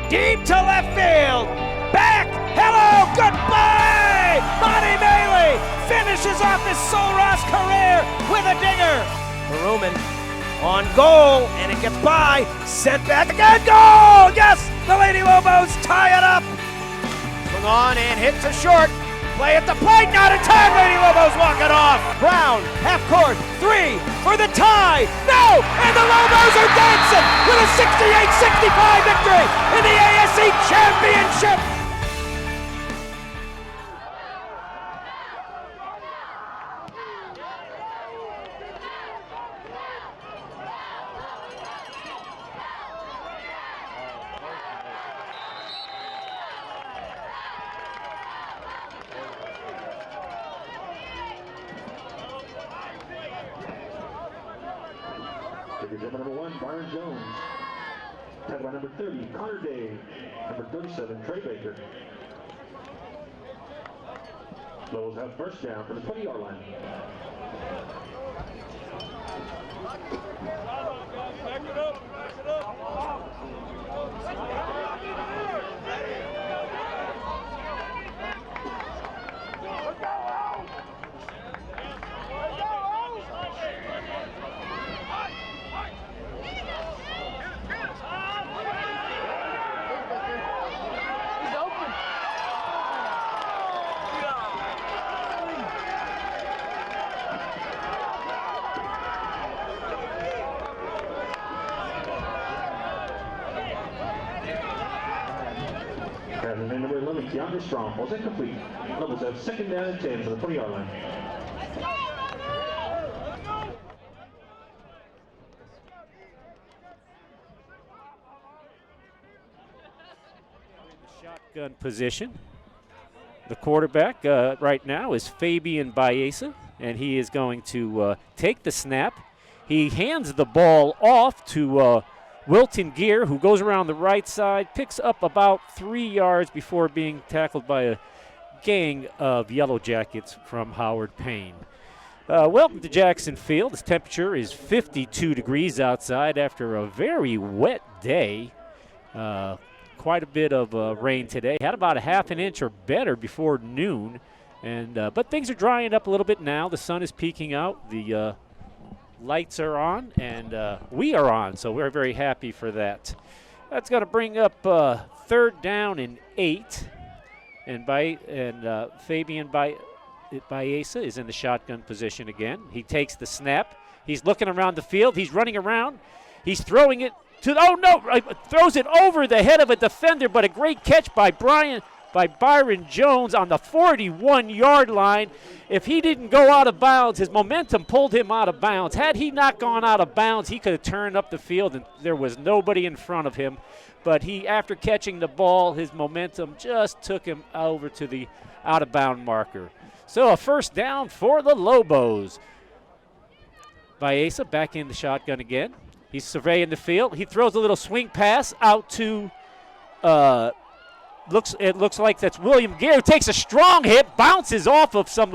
deep to left field. Back, hello, goodbye! Monty Bailey finishes off his Sul Ross career with a dinger. Baruman on goal, and it gets by. Sent back again, goal! Yes, the Lady Lobos tie it up. Swung on and hit to short. Play at the plate, not in time. Lady Lobos walk it off. Brown, half court, 3 for the tie. No, and the Lobos are dancing with a 68-65 victory in the ASC Championship. Number 1, Byron Jones. Tag by number 30, Connor Day. Number 37, Trey Baker. Lobos have first down for the 20-yard line. Back it up. And then number 11, Keandre Strong, was incomplete. Lobos have second down and 10 for the 20-yard line. Shotgun position. The quarterback right now is Fabian Baeza, and he is going to take the snap. He hands the ball off to Wilton Gear, who goes around the right side, picks up about 3 yards before being tackled by a gang of Yellow Jackets from Howard Payne. Welcome to Jackson Field. The temperature is 52 degrees outside after a very wet day. Quite a bit of rain today. Had about a half an inch or better before noon, but things are drying up a little bit now. The sun is peeking out. The lights are on, and we are on, so we're very happy for that. That's going to bring up third down and 8, and Fabian Baeza is in the shotgun position again. He takes the snap. He's looking around the field. He's running around. He's throwing it throws it over the head of a defender, but a great catch by Byron Jones on the 41-yard line. If he didn't go out of bounds, his momentum pulled him out of bounds. Had he not gone out of bounds, he could have turned up the field, and there was nobody in front of him. But after catching the ball, his momentum just took him over to the out-of-bound marker. So a first down for the Lobos. Baeza back in the shotgun again. He's surveying the field. He throws a little swing pass out to it looks like that's William Gear, who takes a strong hit, bounces off of some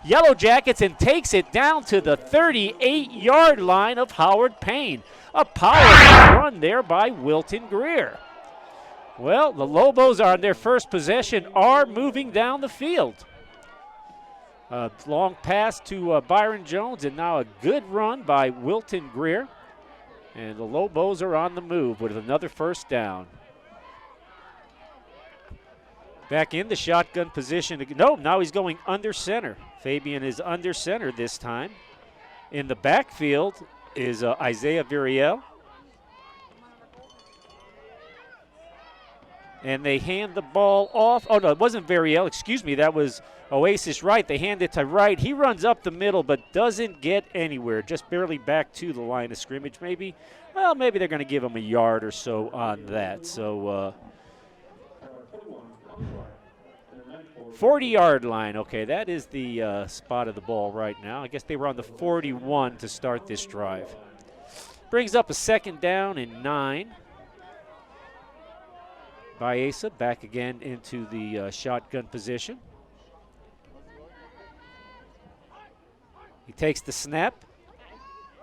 Yellow Jackets and takes it down to the 38-yard line of Howard Payne. A powerful run there by Wilton Greer. Well, the Lobos on their first possession are moving down the field. Long pass to Byron Jones, and now a good run by Wilton Greer. And the Lobos are on the move with another first down. Back in the shotgun position. No, now he's going under center. Fabian is under center this time. In the backfield is Isaiah Viriel. And they hand the ball off. Oh, no, it wasn't Viriel. Excuse me. That was Oasis Wright. They hand it to Wright. He runs up the middle but doesn't get anywhere. Just barely back to the line of scrimmage maybe. Well, maybe they're going to give him a yard or so on that. So 40-yard line. Okay, that is the spot of the ball right now. I guess they were on the 41 to start this drive. Brings up a second down and 9. Baeza back again into the shotgun position. He takes the snap.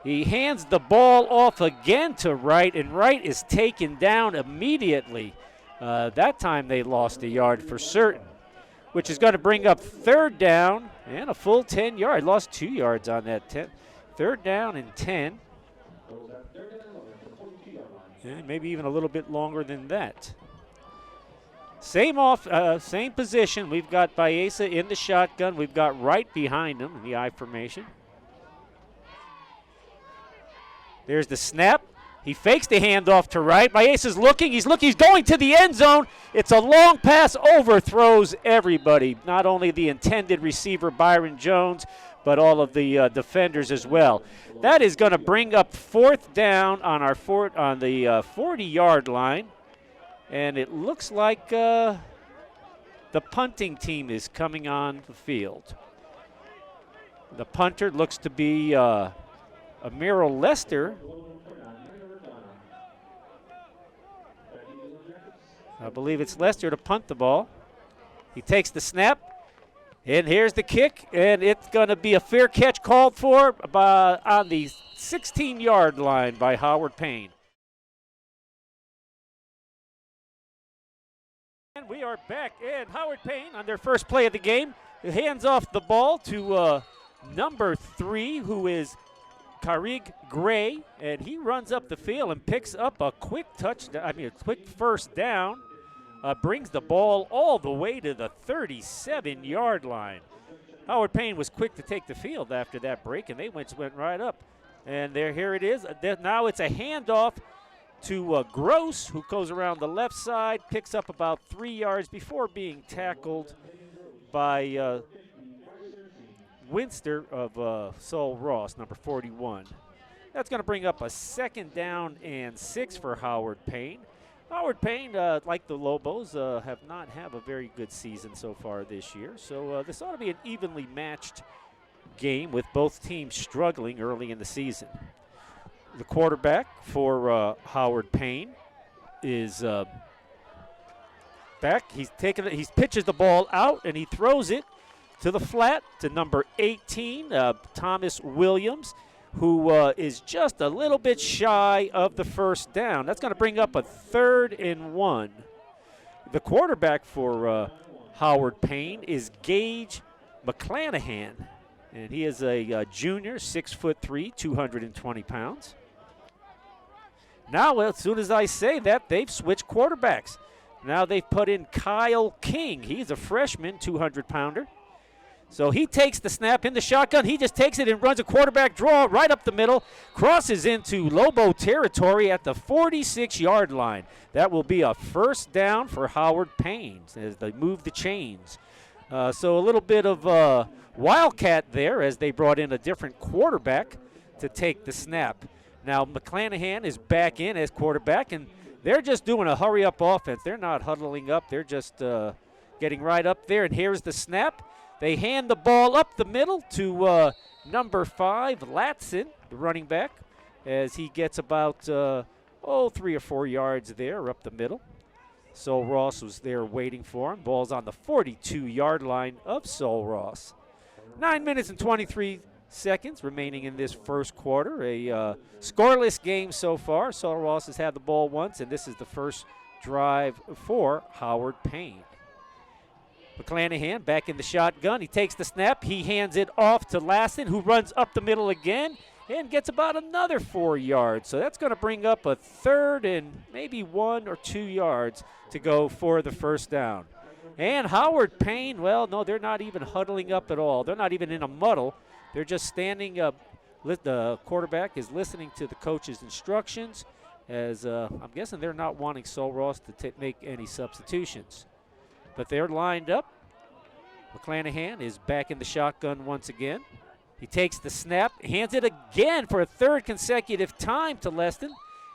He hands the ball off again to Wright, and Wright is taken down immediately That time they lost a yard for certain, which is going to bring up third down and a full 10 yard. Lost 2 yards on that 10. Third down and 10. And maybe even a little bit longer than that. Same position. We've got Baeza in the shotgun. We've got right behind him in the I formation. There's the snap. He fakes the handoff to right. Baeza's looking. He's going to the end zone. It's a long pass, overthrows everybody. Not only the intended receiver, Byron Jones, but all of the defenders as well. That is going to bring up fourth down on the 40-yard line. And it looks like the punting team is coming on the field. The punter looks to be Amiro Lester. I believe it's Lester to punt the ball. He takes the snap, and here's the kick, and it's going to be a fair catch called for on the 16-yard line by Howard Payne. And we are back, and Howard Payne on their first play of the game hands off the ball to number 3, who is Karig Gray, and he runs up the field and picks up a quick first down, brings the ball all the way to the 37-yard line. Howard Payne was quick to take the field after that break, and they went right up. And here it is. Now it's a handoff to Gross, who goes around the left side, picks up about 3 yards before being tackled by Winster of Sul Ross, number 41. That's going to bring up a second down and 6 for Howard Payne. Howard Payne, like the Lobos, have not had a very good season so far this year. So this ought to be an evenly matched game with both teams struggling early in the season. The quarterback for Howard Payne is back. He pitches the ball out, and he throws it to the flat to number 18, Thomas Williams, who is just a little bit shy of the first down. That's going to bring up a 3rd and 1. The quarterback for Howard Payne is Gage McClanahan, and he is a junior, 6'3", 220 pounds. Now, as soon as I say that, they've switched quarterbacks. Now they've put in Kyle King. He's a freshman, 200-pounder. So he takes the snap in the shotgun. He just takes it and runs a quarterback draw right up the middle, crosses into Lobo territory at the 46-yard line. That will be a first down for Howard Payne as they move the chains. So a little bit of wildcat there as they brought in a different quarterback to take the snap. Now McClanahan is back in as quarterback, and they're just doing a hurry-up offense. They're not huddling up. They're just getting right up there, and here's the snap. They hand the ball up the middle to number 5, Latson, the running back, as he gets about 3 or 4 yards there up the middle. Sul Ross was there waiting for him. Ball's on the 42-yard line of Sul Ross. 9 minutes and 23 seconds remaining in this first quarter. A scoreless game so far. Sul Ross has had the ball once, and this is the first drive for Howard Payne. McClanahan back in the shotgun. He takes the snap. He hands it off to Lassen, who runs up the middle again and gets about another 4 yards. So that's going to bring up a 3rd and maybe 1 or 2 yards to go for the first down. And Howard Payne, well, no, they're not even huddling up at all. They're not even in a muddle. They're just standing up. The quarterback is listening to the coach's instructions, as I'm guessing they're not wanting Sul Ross to make any substitutions. But they're lined up. McClanahan is back in the shotgun once again. He takes the snap, hands it again for a 3rd consecutive time to Leston,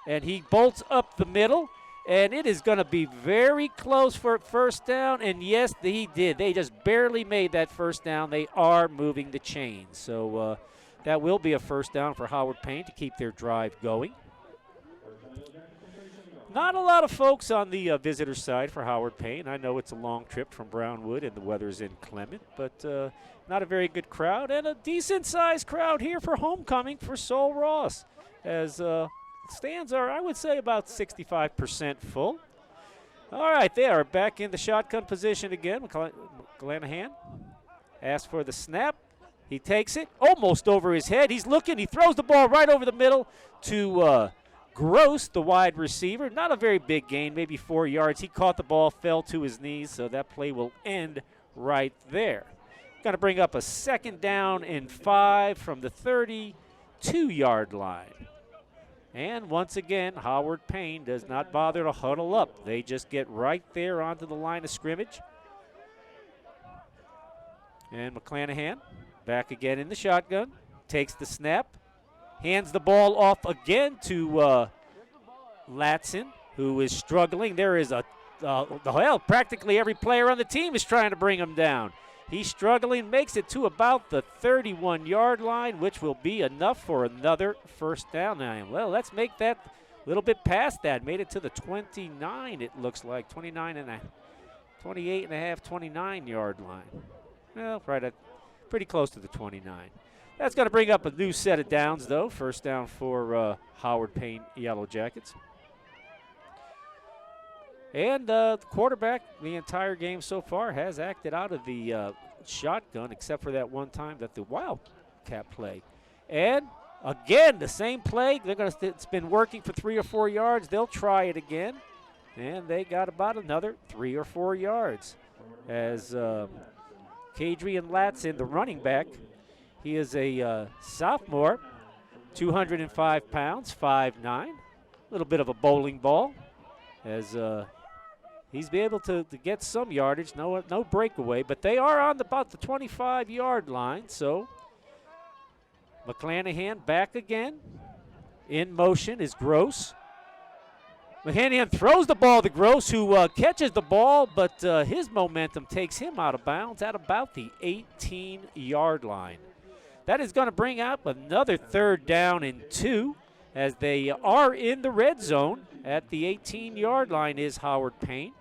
and he bolts up the middle, and it is going to be very close for first down, and yes, he did. They just barely made that first down. They are moving the chains. So that will be a first down for Howard Payne to keep their drive going. Not a lot of folks on the visitor side for Howard Payne. I know it's a long trip from Brownwood and the weather's inclement, but not a very good crowd, and a decent-sized crowd here for homecoming for Sul Ross, as stands are, I would say, about 65% full. All right, they are back in the shotgun position again. McClanahan asks for the snap. He takes it almost over his head. He's looking. He throws the ball right over the middle to Gross, the wide receiver. Not a very big gain, maybe 4 yards. He caught the ball, fell to his knees, so that play will end right there. Going to bring up a 2nd down and 5 from the 32-yard line. And once again, Howard Payne does not bother to huddle up. They just get right there onto the line of scrimmage. And McClanahan back again in the shotgun, takes the snap, hands the ball off again to Latson, who is struggling. There is practically every player on the team is trying to bring him down. He's struggling, makes it to about the 31-yard line, which will be enough for another 1st down. Now, well, let's make that a little bit past that. Made it to the 29, it looks like, 28 and a half, 29-yard line. Well, right at pretty close to the 29. That's going to bring up a new set of downs, though. 1st down for Howard Payne Yellow Jackets. And the quarterback the entire game so far has acted out of the shotgun, except for that one time that the Wildcat play. And again, the same play. It's been working for 3 or 4 yards. They'll try it again. And they got about another 3 or 4 yards. As Kadrian Latson, the running back, he is a sophomore, 205 pounds, 5'9". A little bit of a bowling ball. As he's been able to get some yardage, no breakaway, but they are on about the 25-yard line. So McClanahan back again. In motion is Gross. McClanahan throws the ball to Gross, who catches the ball, but his momentum takes him out of bounds at about the 18-yard line. That is going to bring up another 3rd down and 2, as they are in the red zone. At the 18-yard line is Howard Payne.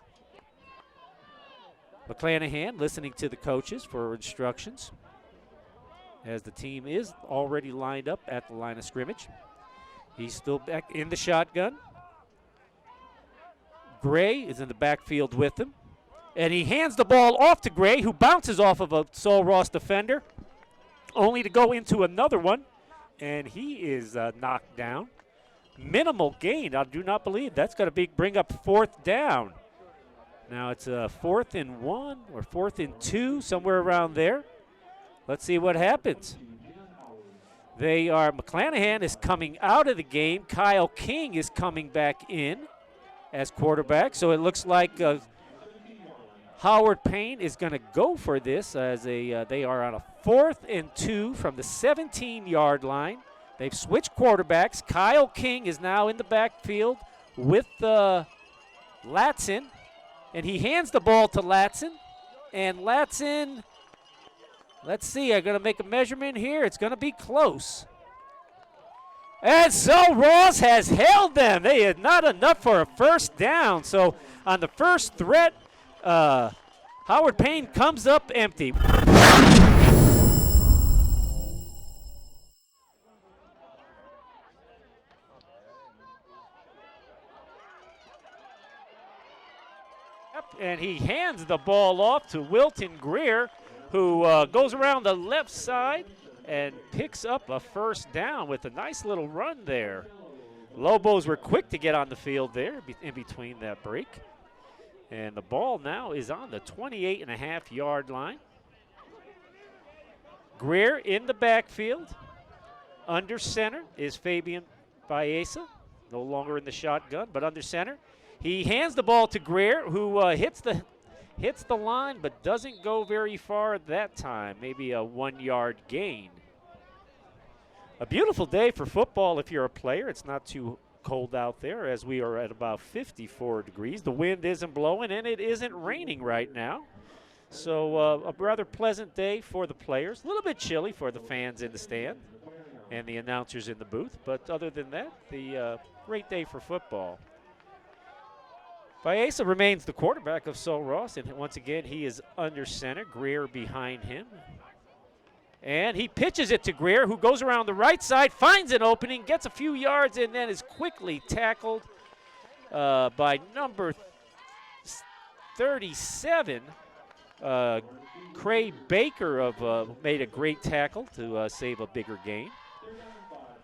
McClanahan listening to the coaches for instructions, as the team is already lined up at the line of scrimmage. He's still back in the shotgun. Gray is in the backfield with him. And he hands the ball off to Gray, who bounces off of a Sul Ross defender, only to go into another one. And he is knocked down. Minimal gain. I do not believe that's going to bring up 4th down. Now it's a 4th and 1 or 4th and 2, somewhere around there. Let's see what happens. McClanahan is coming out of the game. Kyle King is coming back in as quarterback. So it looks like Howard Payne is going to go for this, as they are on a 4th and 2 from the 17-yard line. They've switched quarterbacks. Kyle King is now in the backfield with Latson, and he hands the ball to Latson. And Latson, let's see, I'm going to make a measurement here. It's going to be close. And Sul Ross has held them. They had not enough for a 1st down. So on the first threat, Howard Payne comes up empty. And he hands the ball off to Wilton Greer, who goes around the left side and picks up a 1st down with a nice little run there. Lobos were quick to get on the field there in between that break. And the ball now is on the 28.5-yard line. Greer in the backfield. Under center is Fabian Baeza, no longer in the shotgun, but under center. He hands the ball to Greer, who hits the line but doesn't go very far that time, maybe a 1-yard gain. A beautiful day for football if you're a player. It's not too cold out there, as we are at about 54 degrees. The wind isn't blowing, and it isn't raining right now. So a rather pleasant day for the players. A little bit chilly for the fans in the stand and the announcers in the booth. But other than that, the great day for football. Baeza remains the quarterback of Sul Ross, and once again, he is under center. Greer behind him. And he pitches it to Greer, who goes around the right side, finds an opening, gets a few yards, and then is quickly tackled by number 37. Craig Baker made a great tackle to save a bigger gain.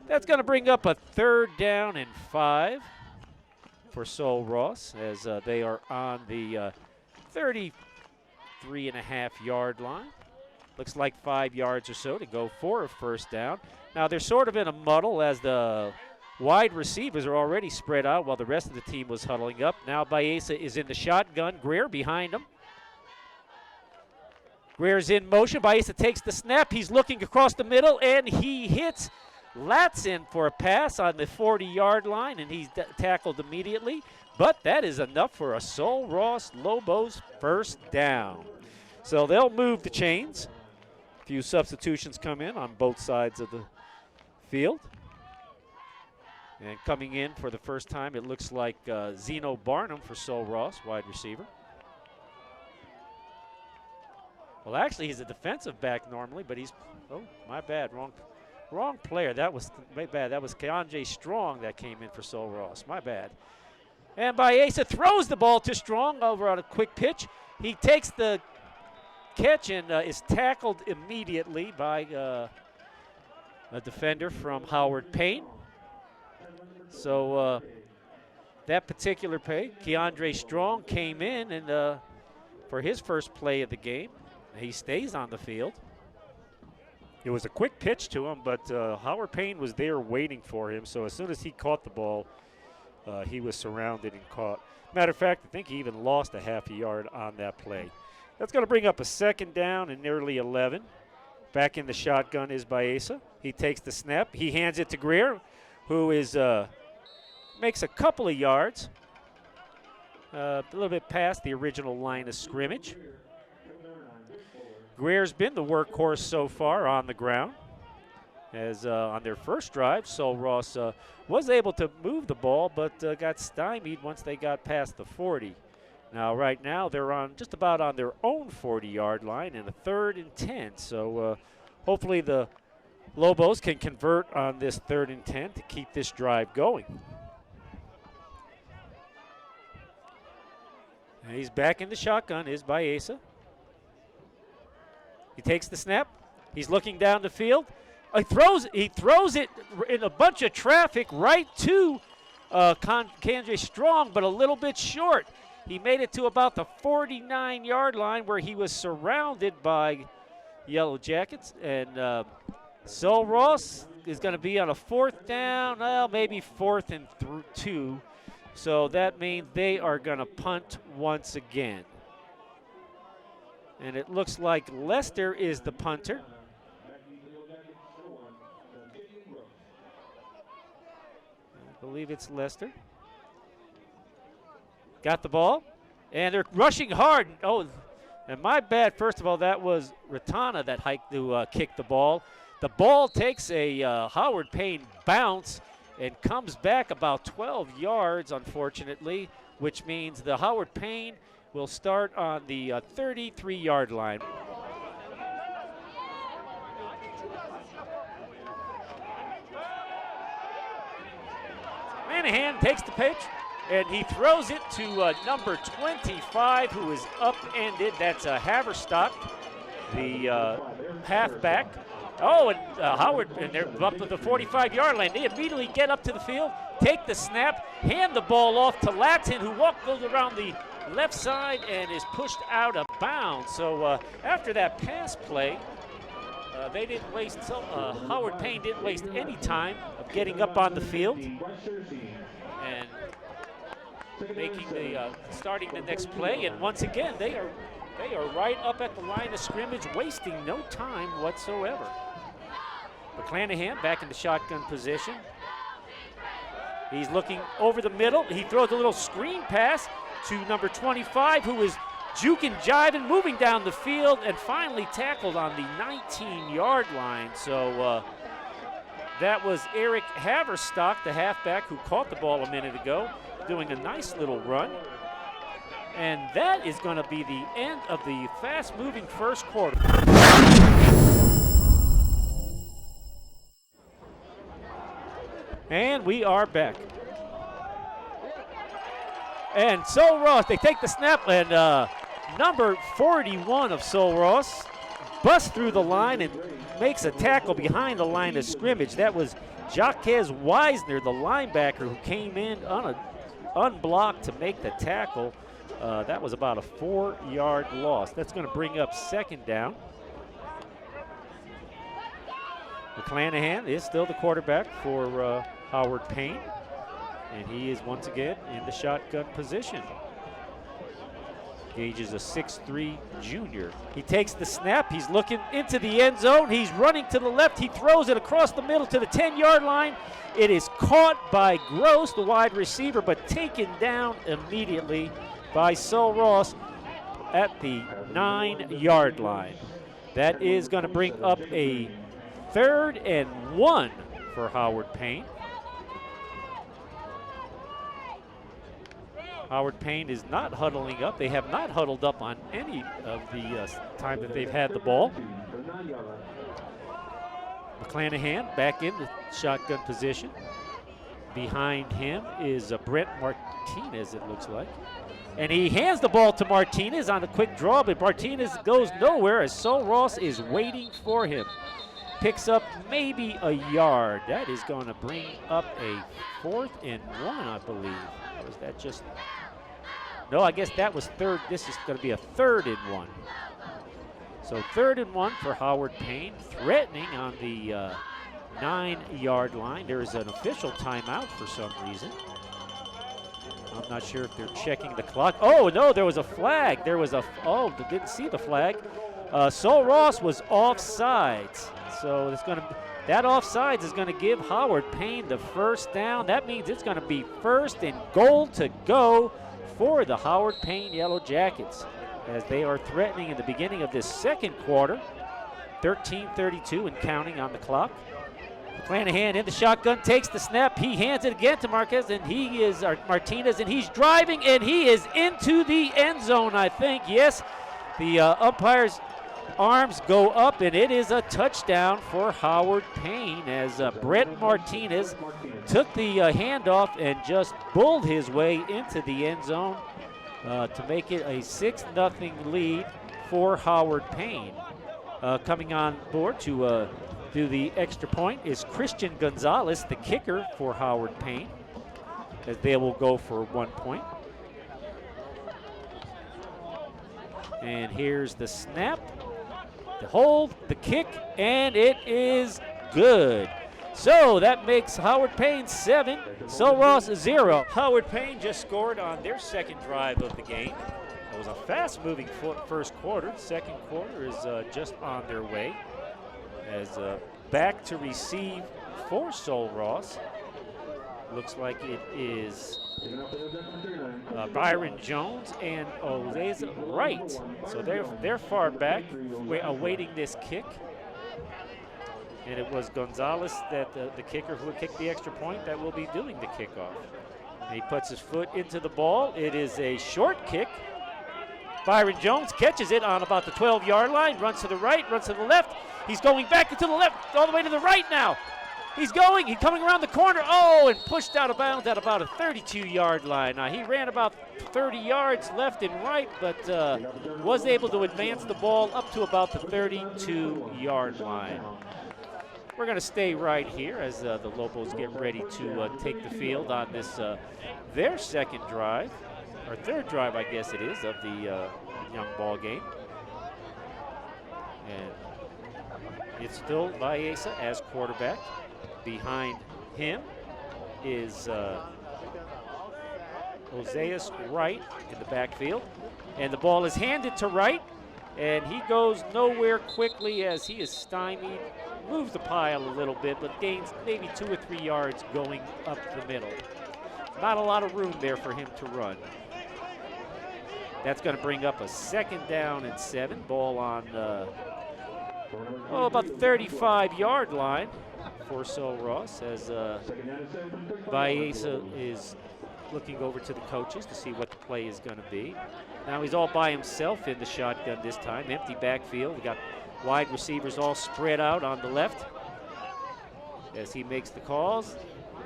That's going to bring up a 3rd down and 5 for Sul Ross as they are on the 33.5-yard line. Looks like 5 yards or so to go for a 1st down. Now they're sort of in a muddle as the wide receivers are already spread out while the rest of the team was huddling up. Now Baeza is in the shotgun. Greer behind him. Greer's in motion. Baeza takes the snap. He's looking across the middle, and he hits Latson for a pass on the 40-yard line, and he's tackled immediately. But that is enough for a Sul Ross Lobos 1st down. So they'll move the chains. A few substitutions come in on both sides of the field. And coming in for the first time, it looks like Zeno Barnum for Sul Ross, wide receiver. Well, actually, he's a defensive back normally, but he's, oh, my bad, wrong player. That was my bad. That was Keandre Strong that came in for Sul Ross. My bad. And Baeza throws the ball to Strong over on a quick pitch. He takes the catch and is tackled immediately by a defender from Howard Payne. So that particular play, Keandre Strong came in and for his first play of the game. He stays on the field. It was a quick pitch to him, but Howard Payne was there waiting for him. So as soon as he caught the ball, he was surrounded and caught. Matter of fact, I think he even lost a half a yard on that play. That's going to bring up a 2nd down and nearly 11. Back in the shotgun is Baeza. He takes the snap. He hands it to Greer, who is makes a couple of yards, a little bit past the original line of scrimmage. Greer's been the workhorse so far on the ground, as on their first drive, Sul Ross was able to move the ball, but got stymied once they got past the 40. Now, right now, they're on just about on their own 40-yard line in a 3rd and 10. So hopefully the Lobos can convert on this 3rd and 10 to keep this drive going. And he's back in the shotgun, is Baeza. He takes the snap. He's looking down the field. He throws it in a bunch of traffic right to Keandre Strong, but a little bit short. He made it to about the 49-yard line where he was surrounded by Yellow Jackets. And Sul Ross is going to be on a 4th down, well, maybe 4th and 2. So that means they are going to punt once again. And it looks like Lester is the punter. I believe it's Lester. Got the ball, and they're rushing hard. Oh, and my bad. First of all, that was Ratana that hiked to kick the ball. The ball takes a Howard Payne bounce and comes back about 12 yards, unfortunately, which means the Howard Payne will start on the 33-yard line. Manahan takes the pitch, and he throws it to number 25, who is upended. That's Haverstock, the halfback. Oh, and Howard, and they're up to the 45-yard line. They immediately get up to the field, take the snap, hand the ball off to Latson, who goes around the left side and is pushed out of bounds. So after that pass play, they didn't waste, Howard Payne didn't waste any time of getting up on the field and making starting the next play. And once again, they are right up at the line of scrimmage, wasting no time whatsoever. McClanahan back in the shotgun position. He's looking over the middle. He throws a little screen pass to number 25, who is juking, jiving, moving down the field, and finally tackled on the 19-yard line. So that was Eric Haverstock, the halfback, who caught the ball a minute ago, doing a nice little run. And that is going to be the end of the fast-moving first quarter. And we are back. And Sul Ross, they take the snap, and number 41 of Sul Ross busts through the line and makes a tackle behind the line of scrimmage. That was Jaquez Wisner, the linebacker, who came in unblocked to make the tackle. That was about a 4-yard loss. That's going to bring up second down. McClanahan is still the quarterback for Howard Payne, and he is once again in the shotgun position. Gage is a 6'3" junior. He takes the snap. He's looking into the end zone. He's running to the left. He throws it across the middle to the 10-yard line. It is caught by Gross, the wide receiver, but taken down immediately by Sul Ross at the 9-yard line. That is going to bring up a 3rd and 1 for Howard Payne. Howard Payne is not huddling up. They have not huddled up on any of the time that they've had the ball. McClanahan back in the shotgun position. Behind him is Brent Martinez, it looks like. And he hands the ball to Martinez on a quick draw, but Martinez goes nowhere as Sul Ross is waiting for him. Picks up maybe a yard. That is going to bring up a 4th and 1, I believe. Or is that just... No, I guess that was 3rd. This is going to be a 3rd and 1. So 3rd and 1 for Howard Payne, threatening on the 9-yard line. There is an official timeout for some reason. I'm not sure if they're checking the clock. Oh, no, there was a flag. There was a... Oh, didn't see the flag. Sul Ross was offsides. So it's going to... That offsides is going to give Howard Payne the first down. That means it's going to be 1st and goal to go for the Howard Payne Yellow Jackets, as they are threatening in the beginning of this second quarter. 13:32 and counting on the clock. McClanahan in the shotgun, takes the snap. He hands it again to Martinez, and he's driving, and he is into the end zone, I think. Yes, the umpire's arms go up, and it is a touchdown for Howard Payne as Brett Martinez took the handoff and just bulled his way into the end zone to make it a 6-0 lead for Howard Payne. Coming on board to do the extra point is Christian Gonzalez, the kicker for Howard Payne, as they will go for 1 point. And here's the snap, the hold, the kick, and it is good. So that makes Howard Payne 7, Sul Ross 0. Howard Payne just scored on their second drive of the game. It was a fast-moving first quarter. Second quarter is just on their way. As back to receive for Sul Ross. Looks like it is Byron Jones and Oleza Wright. So they're far back, awaiting this kick. And it was Gonzalez, that the kicker who kicked the extra point, that will be doing the kickoff. And he puts his foot into the ball. It is a short kick. Byron Jones catches it on about the 12-yard line, runs to the right, runs to the left. He's going back into the left, all the way to the right now. He's coming around the corner. Oh, and pushed out of bounds at about a 32-yard line. Now, he ran about 30 yards left and right, but was able to advance the ball up to about the 32-yard line. We're going to stay right here as the Lobos get ready to take the field on this, their second drive, or third drive, I guess it is, of the young ball game. And it's still Baeza as quarterback. Behind him is Oseas Wright in the backfield. And the ball is handed to Wright, and he goes nowhere quickly as he is stymied. Moves the pile a little bit, but gains maybe 2 or 3 yards going up the middle. Not a lot of room there for him to run. That's going to bring up a 2nd down and 7. Ball on about the 35-yard line for Sul Ross, as Baeza is looking over to the coaches to see what the play is going to be. Now he's all by himself in the shotgun this time. Empty backfield. We got wide receivers all spread out on the left as he makes the calls.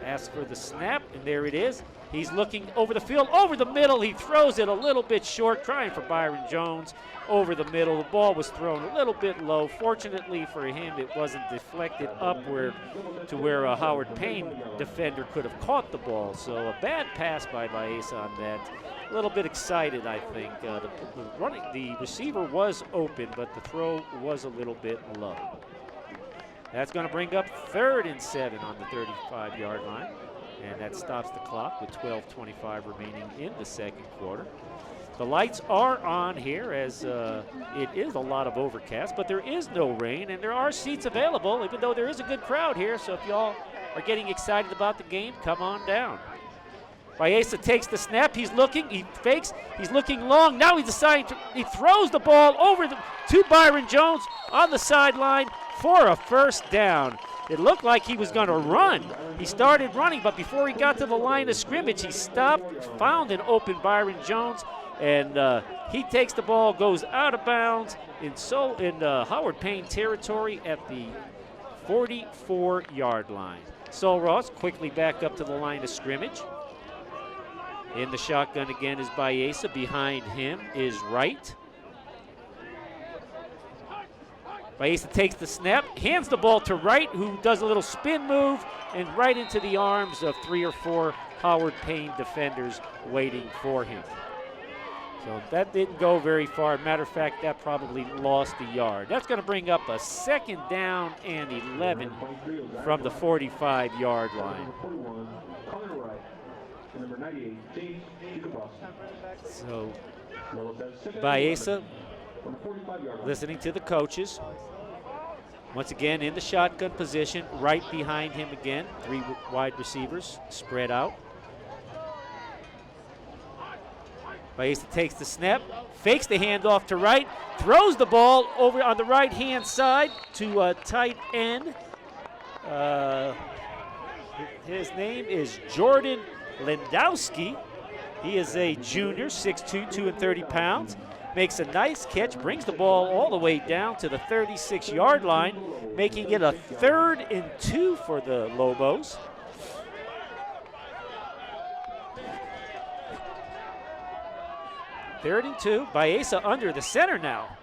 asks for the snap, and there it is. He's looking over the field, over the middle. He throws it a little bit short, trying for Byron Jones over the middle. The ball was thrown a little bit low. Fortunately for him, it wasn't deflected upward to where a Howard Payne defender could have caught the ball. So a bad pass by Baeza on that. A little bit excited, I think. The receiver was open, but the throw was a little bit low. That's going to bring up 3rd and 7 on the 35-yard line. And that stops the clock with 12:25 remaining in the second quarter. The lights are on here as it is a lot of overcast, but there is no rain, and there are seats available, even though there is a good crowd here. So if y'all are getting excited about the game, come on down. Baeza takes the snap. He's looking. He fakes. He's looking long. Now he throws the ball over to Byron Jones on the sideline for a first down. It looked like he was going to run. He started running, but before he got to the line of scrimmage, he stopped, found an open Byron Jones, and he takes the ball, goes out of bounds in Howard Payne territory at the 44-yard line. Sul Ross quickly back up to the line of scrimmage. In the shotgun again is Baeza. Behind him is Wright. Baeza takes the snap, hands the ball to Wright, who does a little spin move, and right into the arms of 3 or 4 Howard Payne defenders waiting for him. So that didn't go very far. Matter of fact, that probably lost a yard. That's going to bring up a 2nd down and 11 from the 45-yard line. So Baeza listening to the coaches. Once again in the shotgun position, right behind him again. 3 wide receivers spread out. Baeza takes the snap, fakes the handoff to Wright, throws the ball over on the right-hand side to a tight end. His name is Jordan Lendowski. He is a junior, 6'2", 230 pounds. Makes a nice catch, brings the ball all the way down to the 36-yard line, making it a 3rd and 2 for the Lobos. Third and 2, Baeza under the center now.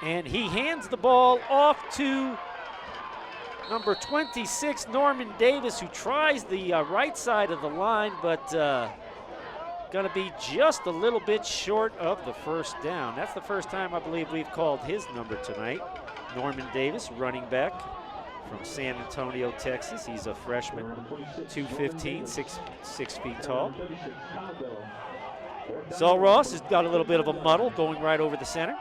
And he hands the ball off to number 26, Norman Davis, who tries the right side of the line, but going to be just a little bit short of the first down. That's the first time I believe we've called his number tonight. Norman Davis, running back from San Antonio, Texas. He's a freshman, 215, 6 feet tall. Sul Ross has got a little bit of a muddle going right over the center.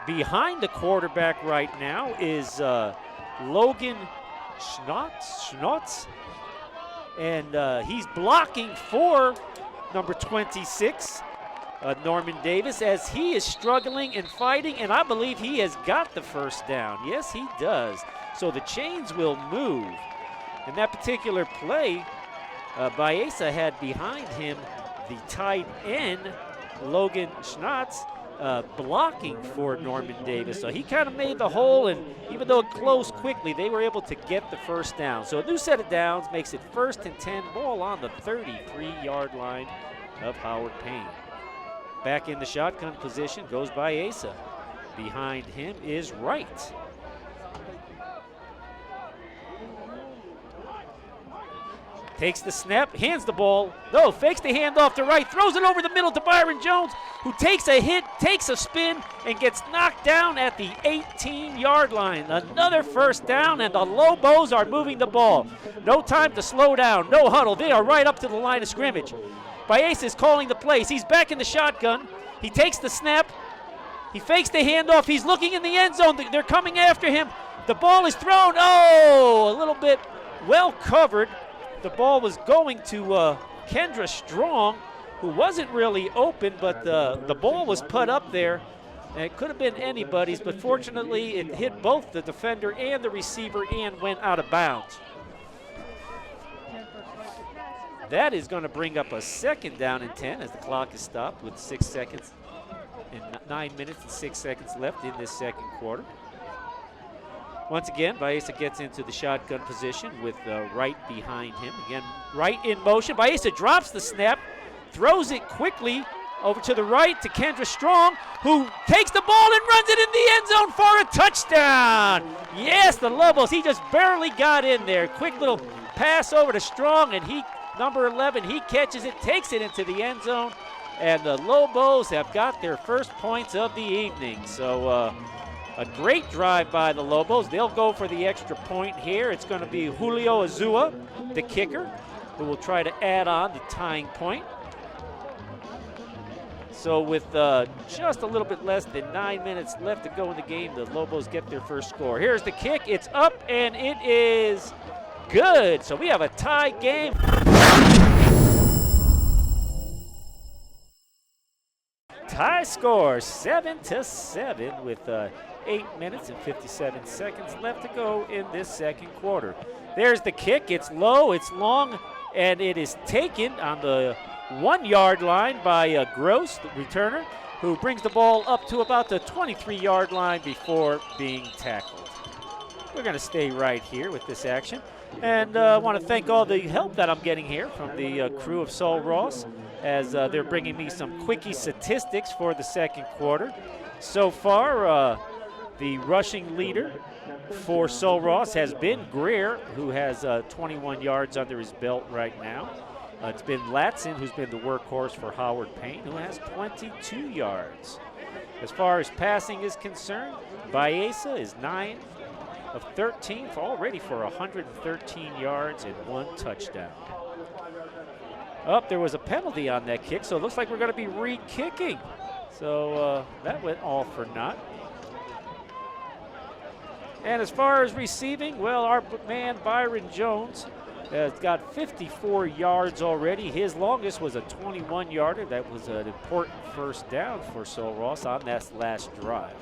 Behind the quarterback right now is Logan Schnotz, and he's blocking for number 26, Norman Davis, as he is struggling and fighting, and I believe he has got the first down. Yes, he does. So the chains will move. In that particular play, Baeza had behind him the tight end, Logan Schnotz, blocking for Norman Davis. So he kind of made the hole, and even though it closed quickly, they were able to get the first down. So a new set of downs makes it 1st and 10, ball on the 33-yard line of Howard Payne. Back in the shotgun position goes Baeza. Behind him is Wright. Takes the snap, hands the ball, fakes the handoff to Wright, throws it over the middle to Byron Jones, who takes a hit, takes a spin, and gets knocked down at the 18-yard line. Another first down, and the Lobos are moving the ball. No time to slow down, no huddle. They are right up to the line of scrimmage. Baeza is calling the plays. He's back in the shotgun. He takes the snap. He fakes the handoff. He's looking in the end zone. They're coming after him. The ball is thrown. A little bit well covered. The ball was going to Kendra Strong, who wasn't really open, but the ball was put up there. And it could have been anybody's, but fortunately it hit both the defender and the receiver and went out of bounds. That is going to bring up a 2nd down and 10 as the clock is stopped with 6 seconds and 9 minutes and 6 seconds left in this second quarter. Once again, Baeza gets into the shotgun position with Wright behind him. Again, Wright in motion. Baeza drops the snap, throws it quickly over to the right to Kendra Strong, who takes the ball and runs it in the end zone for a touchdown. Yes, the Lobos, he just barely got in there. Quick little pass over to Strong, and he, number 11, he catches it, takes it into the end zone, and the Lobos have got their first points of the evening. So a great drive by the Lobos. They'll go for the extra point here. It's going to be Julio Azua, the kicker, who will try to add on the tying point. So with just a little bit less than 9 minutes left to go in the game, the Lobos get their first score. Here's the kick. It's up, and it is good. So we have a tie game. Tie score 7-7 with 8 minutes and 57 seconds left to go in this second quarter. There's the kick. It's low, it's long, and it is taken on the 1 yard line by Gross, the returner, who brings the ball up to about the 23-yard line before being tackled. We're going to stay right here with this action. And I want to thank all the help that I'm getting here from the crew of Sul Ross, as they're bringing me some quickie statistics for the second quarter. So far, the rushing leader for Sul Ross has been Greer, who has 21 yards under his belt right now. It's been Latson, who's been the workhorse for Howard Payne, who has 22 yards. As far as passing is concerned, Baeza is 9 of 13, already for 113 yards and 1 touchdown. There was a penalty on that kick, so it looks like we're going to be re-kicking. So that went all for naught. And as far as receiving, well, our man Byron Jones has got 54 yards already. His longest was a 21-yarder. That was an important first down for Sul Ross on that last drive.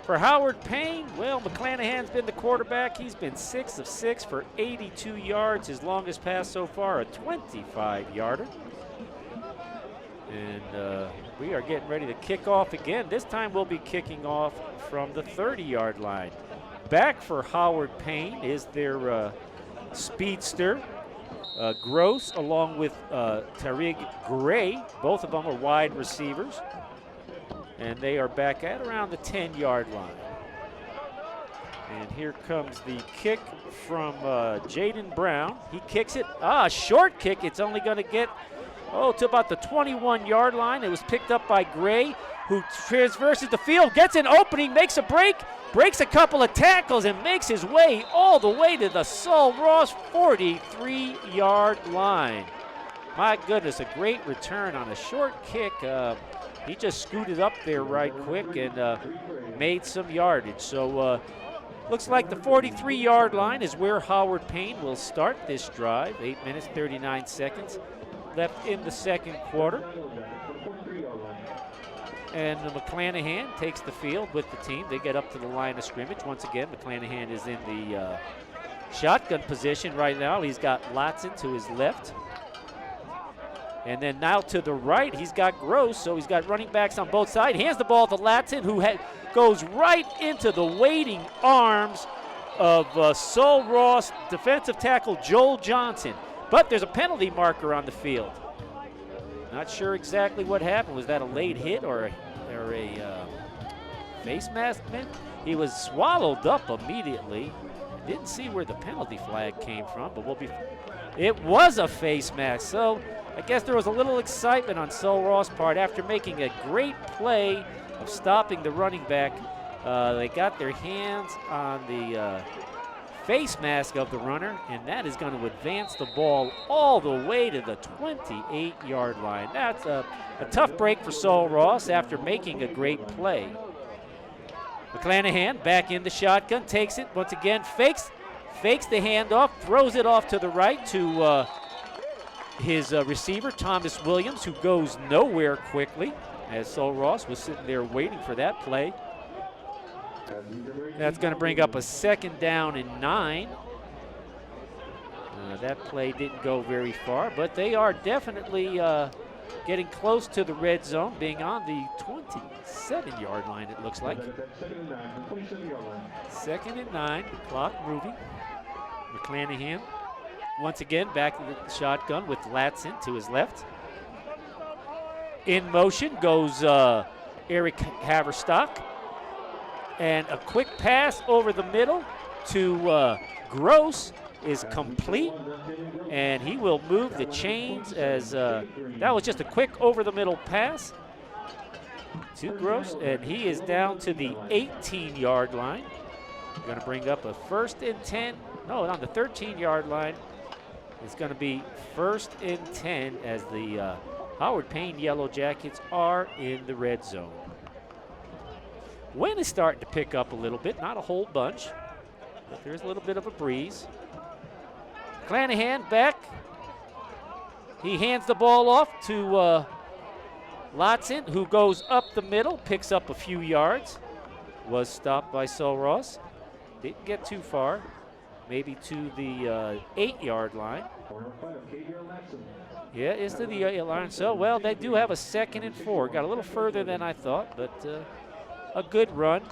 For Howard Payne, well, McClanahan's been the quarterback. He's been 6 of 6 for 82 yards. His longest pass so far, a 25-yarder. And we are getting ready to kick off again. This time we'll be kicking off from the 30-yard line. Back for Howard Payne is their speedster, Gross, along with Tariq Gray. Both of them are wide receivers. And they are back at around the 10-yard line. And here comes the kick from Jaden Brown. He kicks it. Short kick. It's only going to get, to about the 21-yard line. It was picked up by Gray, who traverses the field, gets an opening, makes a break, breaks a couple of tackles, and makes his way all the way to the Sul Ross 43-yard line. My goodness, a great return on a short kick. He just scooted up there right quick and made some yardage. So looks like the 43-yard line is where Howard Payne will start this drive. 8 minutes, 39 seconds left in the second quarter. And McClanahan takes the field with the team. They get up to the line of scrimmage. Once again, McClanahan is in the shotgun position right now. He's got Latson to his left. And then now to the right, he's got Gross, so he's got running backs on both sides. Hands the ball to Latson, who goes right into the waiting arms of Sul Ross defensive tackle Joel Johnson. But there's a penalty marker on the field. Not sure exactly what happened. Was that a late hit or a face mask man? He was swallowed up immediately. Didn't see where the penalty flag came from, but it was a face mask. So I guess there was a little excitement on Sul Ross' part after making a great play of stopping the running back. They got their hands on the face mask of the runner, and that is going to advance the ball all the way to the 28-yard line. That's a tough break for Sul Ross after making a great play. McClanahan back in the shotgun, takes it once again, fakes the handoff, throws it off to the right to his receiver, Thomas Williams, who goes nowhere quickly, as Sul Ross was sitting there waiting for that play. That's going to bring up a 2nd down and 9. That play didn't go very far, but they are definitely getting close to the red zone, being on the 27-yard line, it looks like. 2nd and 9, clock moving. McClanahan once again back to the shotgun with Latson to his left. In motion goes Eric Haverstock. And a quick pass over the middle to Gross is complete. And he will move the chains as that was just a quick over the middle pass to Gross. And he is down to the 18-yard line. We're going to bring up a 1st and 10. No, on the 13-yard line. It's going to be 1st and 10 as the Howard Payne Yellow Jackets are in the red zone. Wind is starting to pick up a little bit, not a whole bunch, but there's a little bit of a breeze. McClanahan back. He hands the ball off to Latson, who goes up the middle, picks up a few yards. Was stopped by Sul Ross. Didn't get too far, maybe to the 8-yard line. Yeah, it's to the 8-yard line. So, well, they do have a 2nd and 4. Got a little further than I thought, but a good run.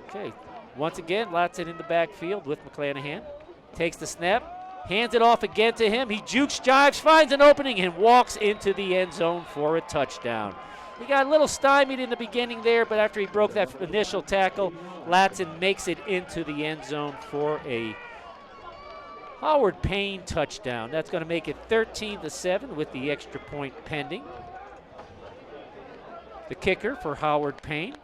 Okay, once again, Latson in the backfield with McClanahan. Takes the snap, hands it off again to him. He jukes, jives, finds an opening, and walks into the end zone for a touchdown. He got a little stymied in the beginning there, but after he broke that initial tackle, Latson makes it into the end zone for a Howard Payne touchdown. That's going to make it 13-7 with the extra point pending. The kicker for Howard Payne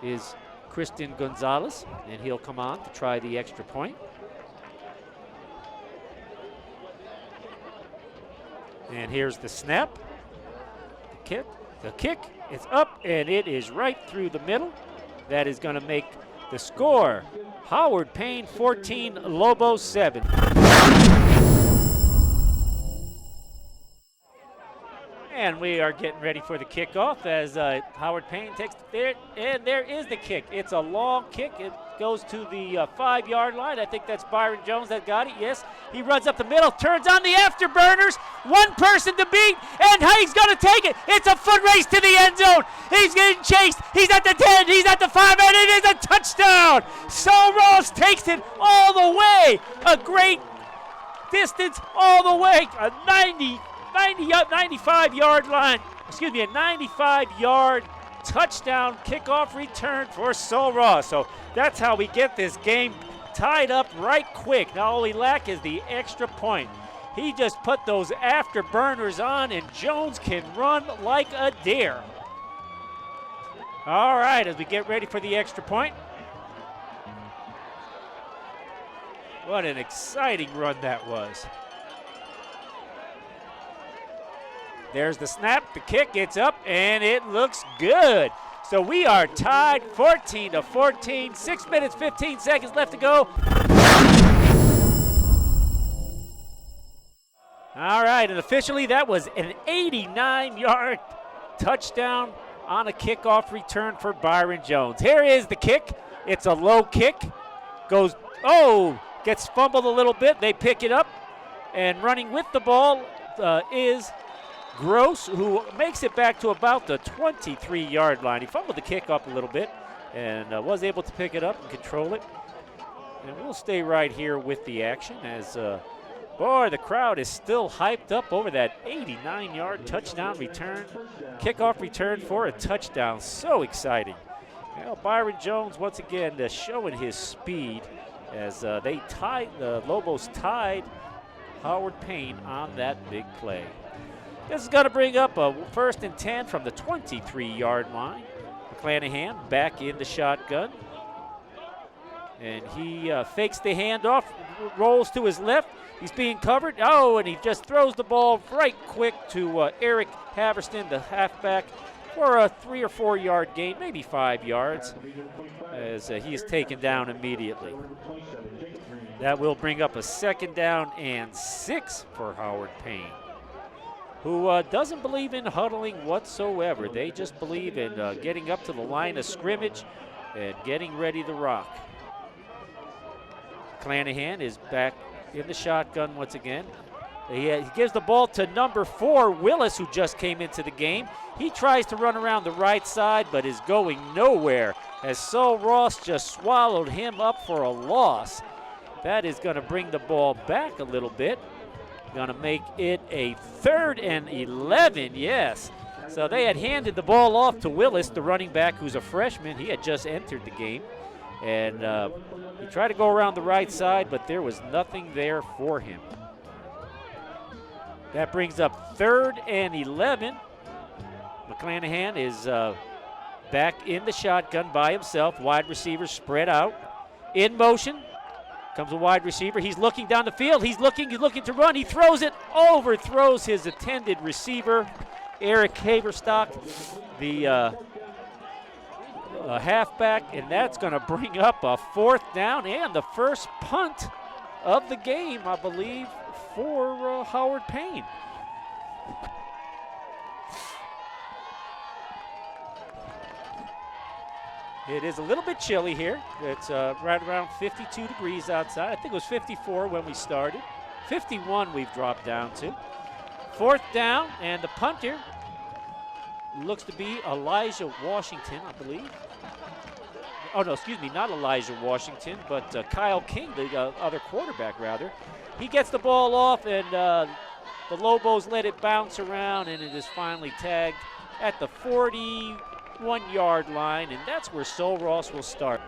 is Christian Gonzalez, and he'll come on to try the extra point. And here's the snap. The kick is up, and it is right through the middle. That is going to make the score Howard Payne 14, Lobos 7. And we are getting ready for the kickoff as Howard Payne takes there, and there is the kick. It's a long kick. It goes to the 5-yard line. I think that's Byron Jones that got it. Yes, he runs up the middle, turns on the afterburners. One person to beat, and he's going to take it. It's a foot race to the end zone. He's getting chased. He's at the 10. He's at the 5, and it is a touchdown. Sul Ross takes it all the way. A great distance all the way. A 95-yard line. Excuse me, a 95-yard touchdown kickoff return for Sul Ross. So that's how we get this game tied up right quick. Now all we lack is the extra point. He just put those afterburners on, and Jones can run like a deer. All right, as we get ready for the extra point. What an exciting run that was. There's the snap, the kick, it's up, and it looks good. So we are tied 14-14, 6 minutes, 15 seconds left to go. All right, and officially that was an 89-yard touchdown on a kickoff return for Byron Jones. Here is the kick. It's a low kick. Gets fumbled a little bit. They pick it up, and running with the ball is Gross, who makes it back to about the 23-yard line. He fumbled the kick up a little bit and was able to pick it up and control it. And we'll stay right here with the action as, boy, the crowd is still hyped up over that 89-yard touchdown return, kickoff return for a touchdown. So exciting. Well, Byron Jones once again showing his speed as the Lobos tied Howard Payne on that big play. This is going to bring up a 1st and 10 from the 23-yard line. McClanahan back in the shotgun. And he fakes the handoff, rolls to his left. He's being covered. And he just throws the ball right quick to Eric Haverston, the halfback, for a 3 or 4 yard gain, maybe 5 yards, as he is taken down immediately. That will bring up a 2nd down and 6 for Howard Payne, who doesn't believe in huddling whatsoever. They just believe in getting up to the line of scrimmage and getting ready to rock. McClanahan is back in the shotgun once again. He gives the ball to number 4, Willis, who just came into the game. He tries to run around the right side, but is going nowhere as Sul Ross just swallowed him up for a loss. That is going to bring the ball back a little bit. Going to make it a 3rd and 11, yes. So they had handed the ball off to Willis, the running back, who's a freshman. He had just entered the game. And he tried to go around the right side, but there was nothing there for him. That brings up 3rd and 11. McClanahan is back in the shotgun by himself. Wide receiver spread out. In motion comes a wide receiver. He's looking down the field. He's looking to run. He throws it, overthrows his intended receiver, Eric Haverstock, the halfback, and that's going to bring up a 4th down and the first punt of the game, I believe, for Howard Payne. It is a little bit chilly here. It's right around 52 degrees outside. I think it was 54 when we started. 51 we've dropped down to. 4th down, and the punter looks to be Elijah Washington, I believe. Oh, no, excuse me, not Elijah Washington, but Kyle King, the other quarterback, rather. He gets the ball off, and the Lobos let it bounce around, and it is finally tagged at the 41-yard line, and that's where Sul Ross will start.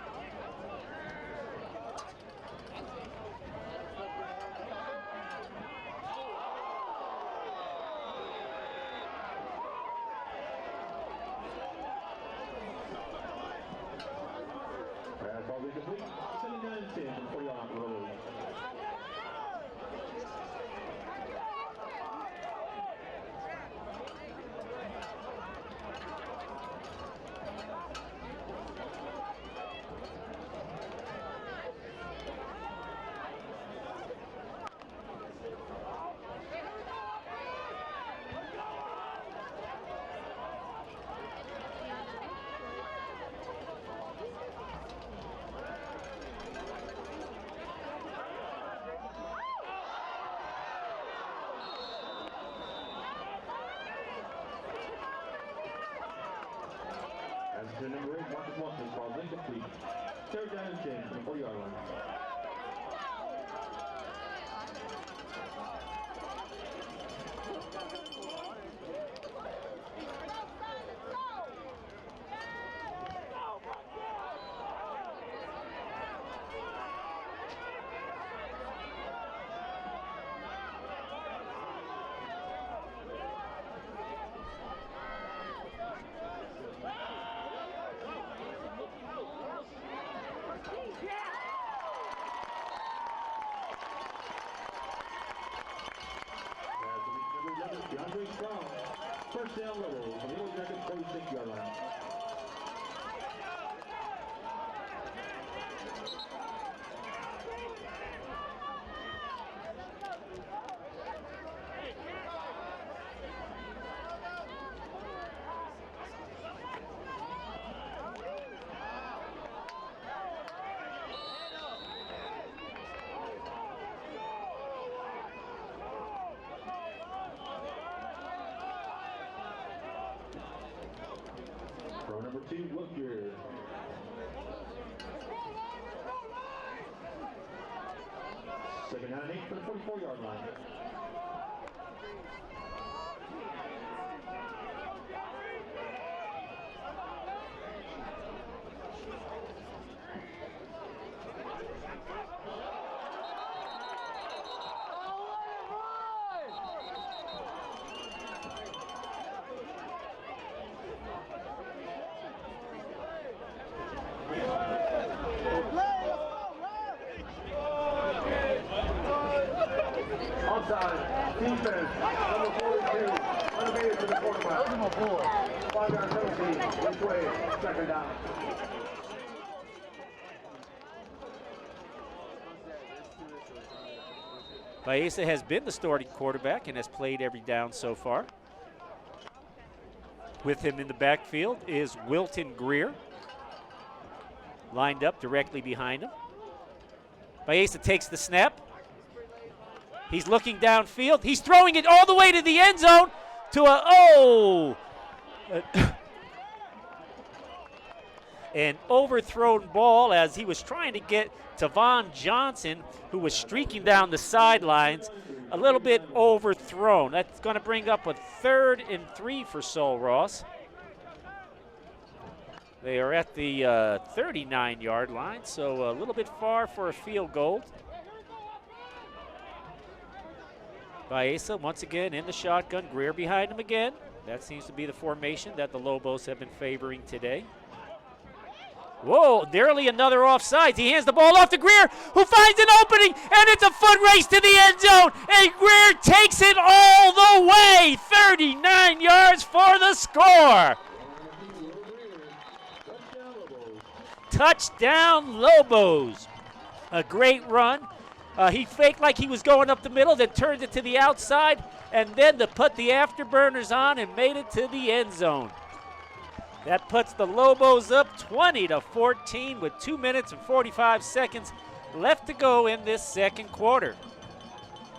The number 8, Marcus Watson, ball incomplete. 3rd down and 10 from the 4-yard line. First down level from the Yellow Jackets 46-yard line. Throw number 2, look here. Second down and 8 for the 44-yard line. Defense, number 42, unavailable to the quarterback. 5-yard penalty, which way, 2nd down. Baeza has been the starting quarterback and has played every down so far. With him in the backfield is Wilton Greer, lined up directly behind him. Baeza takes the snap. He's looking downfield. He's throwing it all the way to the end zone to an overthrown ball as he was trying to get to Von Johnson, who was streaking down the sidelines. A little bit overthrown. That's going to bring up a 3rd and 3 for Sul Ross. They are at the 39-yard line, so a little bit far for a field goal. Baeza once again in the shotgun. Greer behind him again. That seems to be the formation that the Lobos have been favoring today. Whoa, nearly another offside. He hands the ball off to Greer, who finds an opening, and it's a foot race to the end zone, and Greer takes it all the way. 39 yards for the score. Touchdown, Lobos. A great run. He faked like he was going up the middle, then turned it to the outside, and then to put the afterburners on and made it to the end zone. That puts the Lobos up 20-14 with 2 minutes and 45 seconds left to go in this second quarter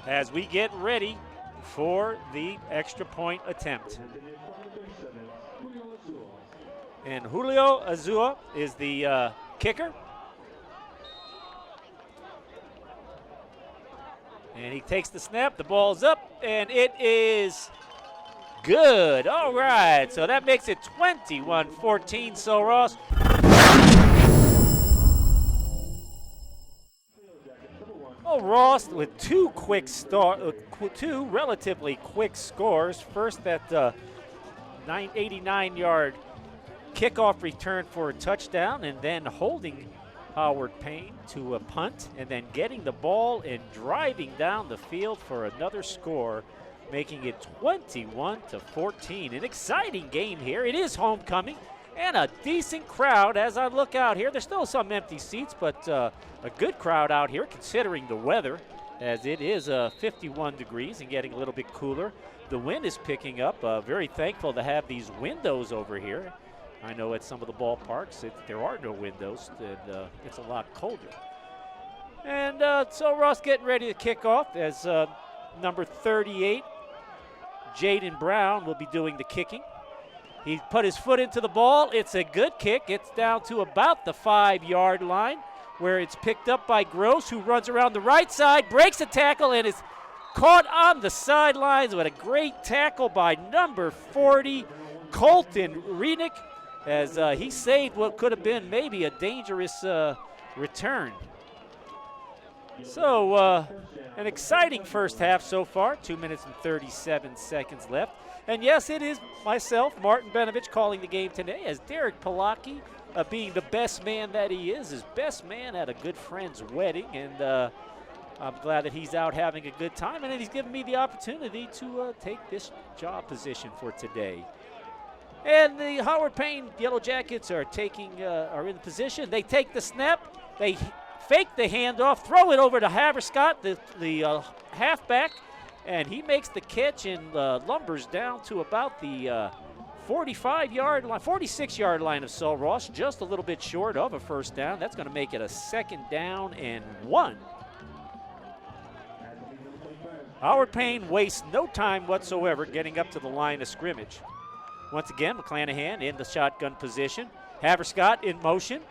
as we get ready for the extra point attempt. And Julio Azua is the kicker. And he takes the snap, the ball's up, and it is good. All right, so that makes it 21-14, Sul Ross. Oh, Ross with two relatively quick scores. First, that 89-yard kickoff return for a touchdown, and then holding Howard Payne to a punt, and then getting the ball and driving down the field for another score, making it 21-14. An exciting game here. It is homecoming and a decent crowd as I look out here. There's still some empty seats, but a good crowd out here considering the weather, as it is 51 degrees and getting a little bit cooler. The wind is picking up. Very thankful to have these windows over here. I know at some of the ballparks there are no windows, and it's a lot colder. And so Ross getting ready to kick off as number 38, Jaden Brown, will be doing the kicking. He put his foot into the ball. It's a good kick. It's down to about the 5-yard line, where it's picked up by Gross, who runs around the right side, breaks a tackle, and is caught on the sidelines with a great tackle by number 40, Colton Renick, as he saved what could have been maybe a dangerous return. So an exciting first half so far, 2 minutes and 37 seconds left. And yes, it is myself, Martin Benovich, calling the game today, as Derek Palaki, being the best man that he is best man at a good friend's wedding. And I'm glad that he's out having a good time, and that he's given me the opportunity to take this job position for today. And the Howard Payne Yellow Jackets are in position. They take the snap. They fake the handoff, throw it over to Haverscott, the halfback, and he makes the catch and lumbers down to about the 45-yard line, 46-yard line of Sul Ross, just a little bit short of a first down. That's going to make it a 2nd down and 1. Howard Payne wastes no time whatsoever getting up to the line of scrimmage. Once again, McClanahan in the shotgun position. Haverscott in motion.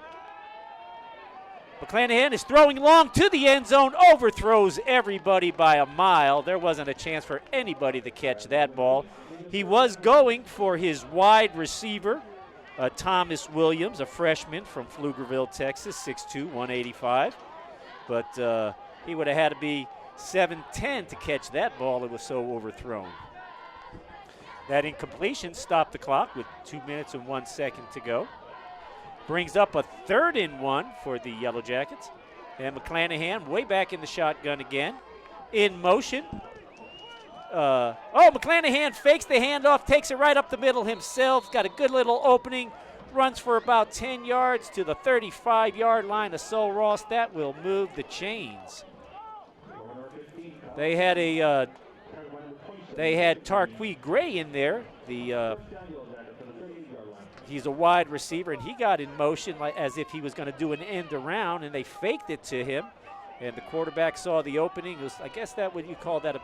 McClanahan is throwing long to the end zone, overthrows everybody by a mile. There wasn't a chance for anybody to catch that ball. He was going for his wide receiver, Thomas Williams, a freshman from Pflugerville, Texas, 6'2", 185. But he would have had to be 7'10" to catch that ball. It was so overthrown. That incompletion stopped the clock with 2 minutes and 1 second to go. Brings up a 3rd and 1 for the Yellow Jackets. And McClanahan way back in the shotgun again. In motion. McClanahan fakes the handoff, takes it right up the middle himself. Got a good little opening. Runs for about 10 yards to the 35-yard line of Sul Ross. That will move the chains. They had Tarquee Gray in there. He's a wide receiver, and he got in motion as if he was going to do an end around, and they faked it to him. And the quarterback saw the opening. It was, I guess that would you call that a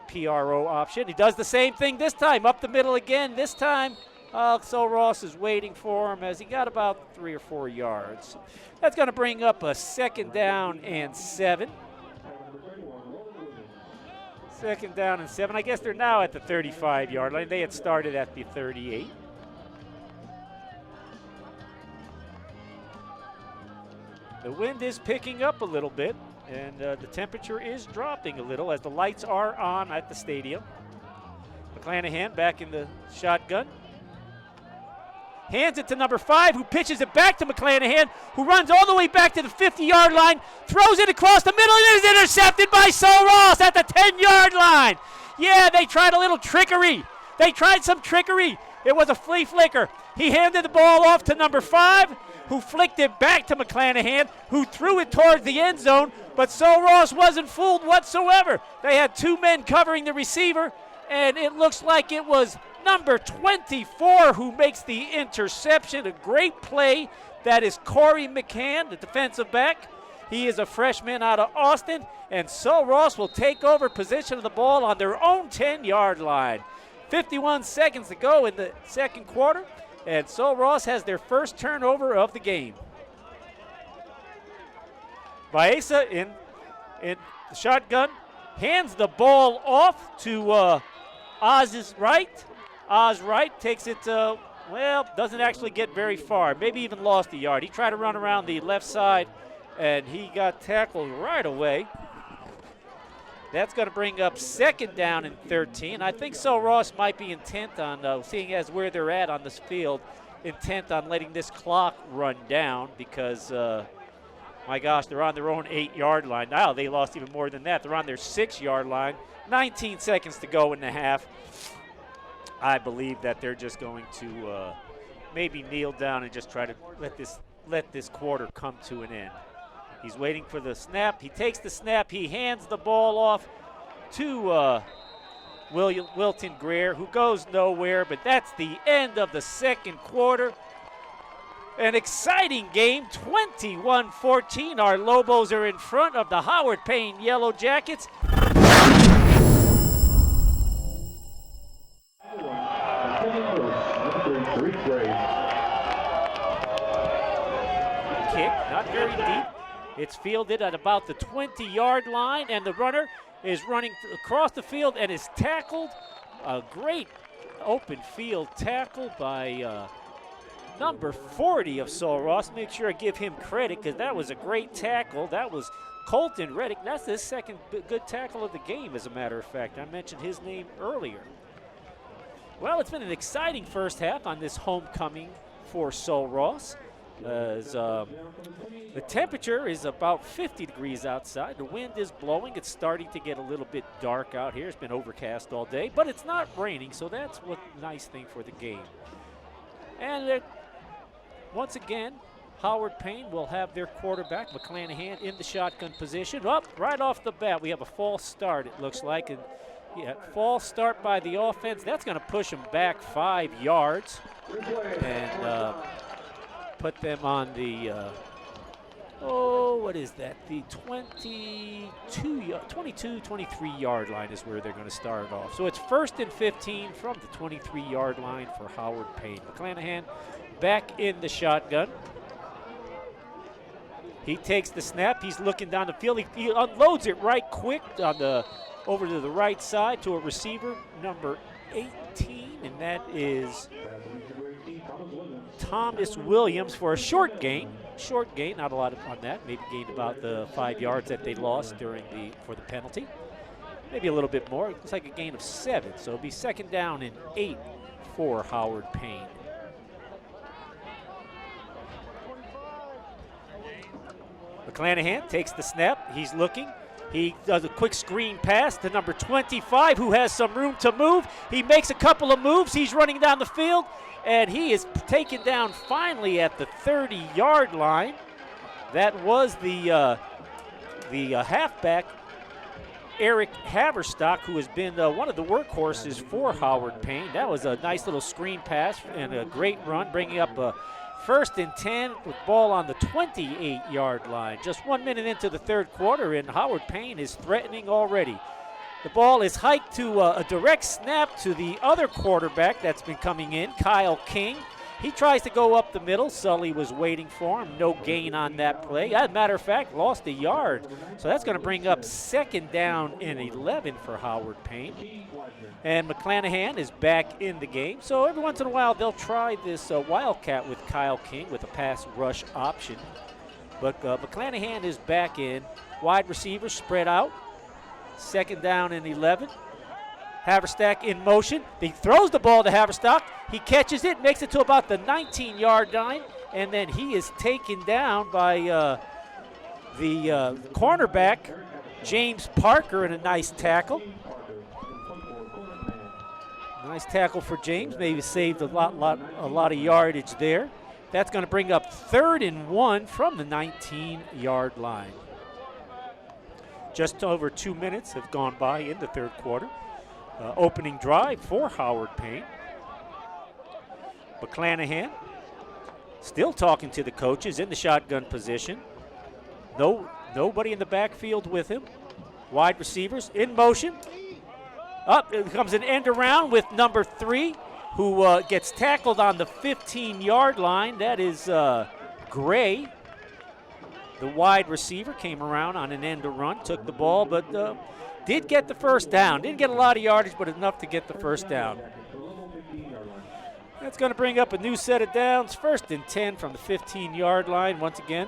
PRO option. He does the same thing this time, up the middle again. This time, Sul Ross is waiting for him as he got about 3 or 4 yards. That's going to bring up a 2nd down and 7. 2nd down and 7. I guess they're now at the 35-yard line. They had started at the 38. The wind is picking up a little bit, and the temperature is dropping a little as the lights are on at the stadium. McClanahan back in the shotgun. Hands it to number 5, who pitches it back to McClanahan, who runs all the way back to the 50-yard line, throws it across the middle, and is intercepted by Sul Ross at the 10-yard line. Yeah, they tried a little trickery. They tried some trickery. It was a flea flicker. He handed the ball off to number 5, who flicked it back to McClanahan, who threw it towards the end zone, but Sul Ross wasn't fooled whatsoever. They had 2 men covering the receiver, and it looks like it was number 24 who makes the interception. A great play. That is Corey McCann, the defensive back. He is a freshman out of Austin, and Sul Ross will take over possession of the ball on their own 10-yard line. 51 seconds to go in the second quarter, and Sul Ross has their first turnover of the game. Baeza in the shotgun hands the ball off to Oz's right. Oz Wright takes it, doesn't actually get very far. Maybe even lost a yard. He tried to run around the left side, and he got tackled right away. That's going to bring up 2nd down and 13. I think Sul Ross might be intent on, seeing as where they're at on this field, intent on letting this clock run down because, my gosh, they're on their own 8-yard line. Now they lost even more than that. They're on their 6-yard line. 19 seconds to go in the half. I believe that they're just going to maybe kneel down and just try to let this quarter come to an end. He's waiting for the snap. He takes the snap. He hands the ball off to Wilton Greer, who goes nowhere, but that's the end of the second quarter. An exciting game, 21-14. Our Lobos are in front of the Howard Payne Yellow Jackets. Kick, not very deep. It's fielded at about the 20-yard line, and the runner is running across the field and is tackled. A great open field tackle by number 40 of Sul Ross. Make sure I give him credit because that was a great tackle. That was Colton Reddick. That's his second good tackle of the game, as a matter of fact. I mentioned his name earlier. Well, it's been an exciting first half on this homecoming for Sul Ross. The temperature is about 50 degrees outside. The wind is blowing. It's starting to get a little bit dark out here. It's been overcast all day, but it's not raining, so that's a nice thing for the game. And once again, Howard Payne will have their quarterback, McClanahan, in the shotgun position. Right off the bat, we have a false start, it looks like. And false start by the offense. That's going to push them back 5 yards and put them on the, what is that? The 23-yard line is where they're going to start off. So it's 1st and 15 from the 23-yard line for Howard Payne. McClanahan back in the shotgun. He takes the snap. He's looking down the field. He unloads it right quick over to the right side to a receiver, number 18, and that is Thomas Williams for a short gain. Short gain, not a lot on that. Maybe gained about the 5 yards that they lost for the penalty. Maybe a little bit more. It looks like a gain of 7, so it'll be 2nd down and 8 for Howard Payne. McClanahan takes the snap. He's looking. He does a quick screen pass to number 25, who has some room to move. He makes a couple of moves. He's running down the field, and he is taken down finally at the 30-yard line. That was the halfback, Eric Haverstock, who has been one of the workhorses for Howard Payne. That was a nice little screen pass and a great run, bringing up a First and 10 with ball on the 28-yard line. Just 1 minute into the third quarter, and Howard Payne is threatening already. The ball is hiked to a direct snap to the other quarterback that's been coming in, Kyle King. He tries to go up the middle. Sully was waiting for him. No gain on that play. As a matter of fact, lost a yard. So that's going to bring up second down and 11 for Howard Payne. And McClanahan is back in the game. So every once in a while, they'll try this Wildcat with Kyle King with a pass rush option. But McClanahan is back in. Wide receivers spread out. Second down and 11. Haverstock in motion. He throws the ball to Haverstock. He catches it, makes it to about the 19-yard line, and then he is taken down by the cornerback, James Parker, in a nice tackle. Nice tackle for James. Maybe saved a lot of yardage there. That's going to bring up 3rd and 1 from the 19-yard line. Just over 2 minutes have gone by in the third quarter. Opening drive for Howard Payne. McClanahan still talking to the coaches in the shotgun position. Nobody in the backfield with him. Wide receivers in motion. Up comes an end around with number 3, who gets tackled on the 15-yard line. That is Gray. The wide receiver came around on an end run, took the ball, but did get the first down. Didn't get a lot of yardage, but enough to get the first down. That's going to bring up a new set of downs. 1st and 10 from the 15-yard line once again.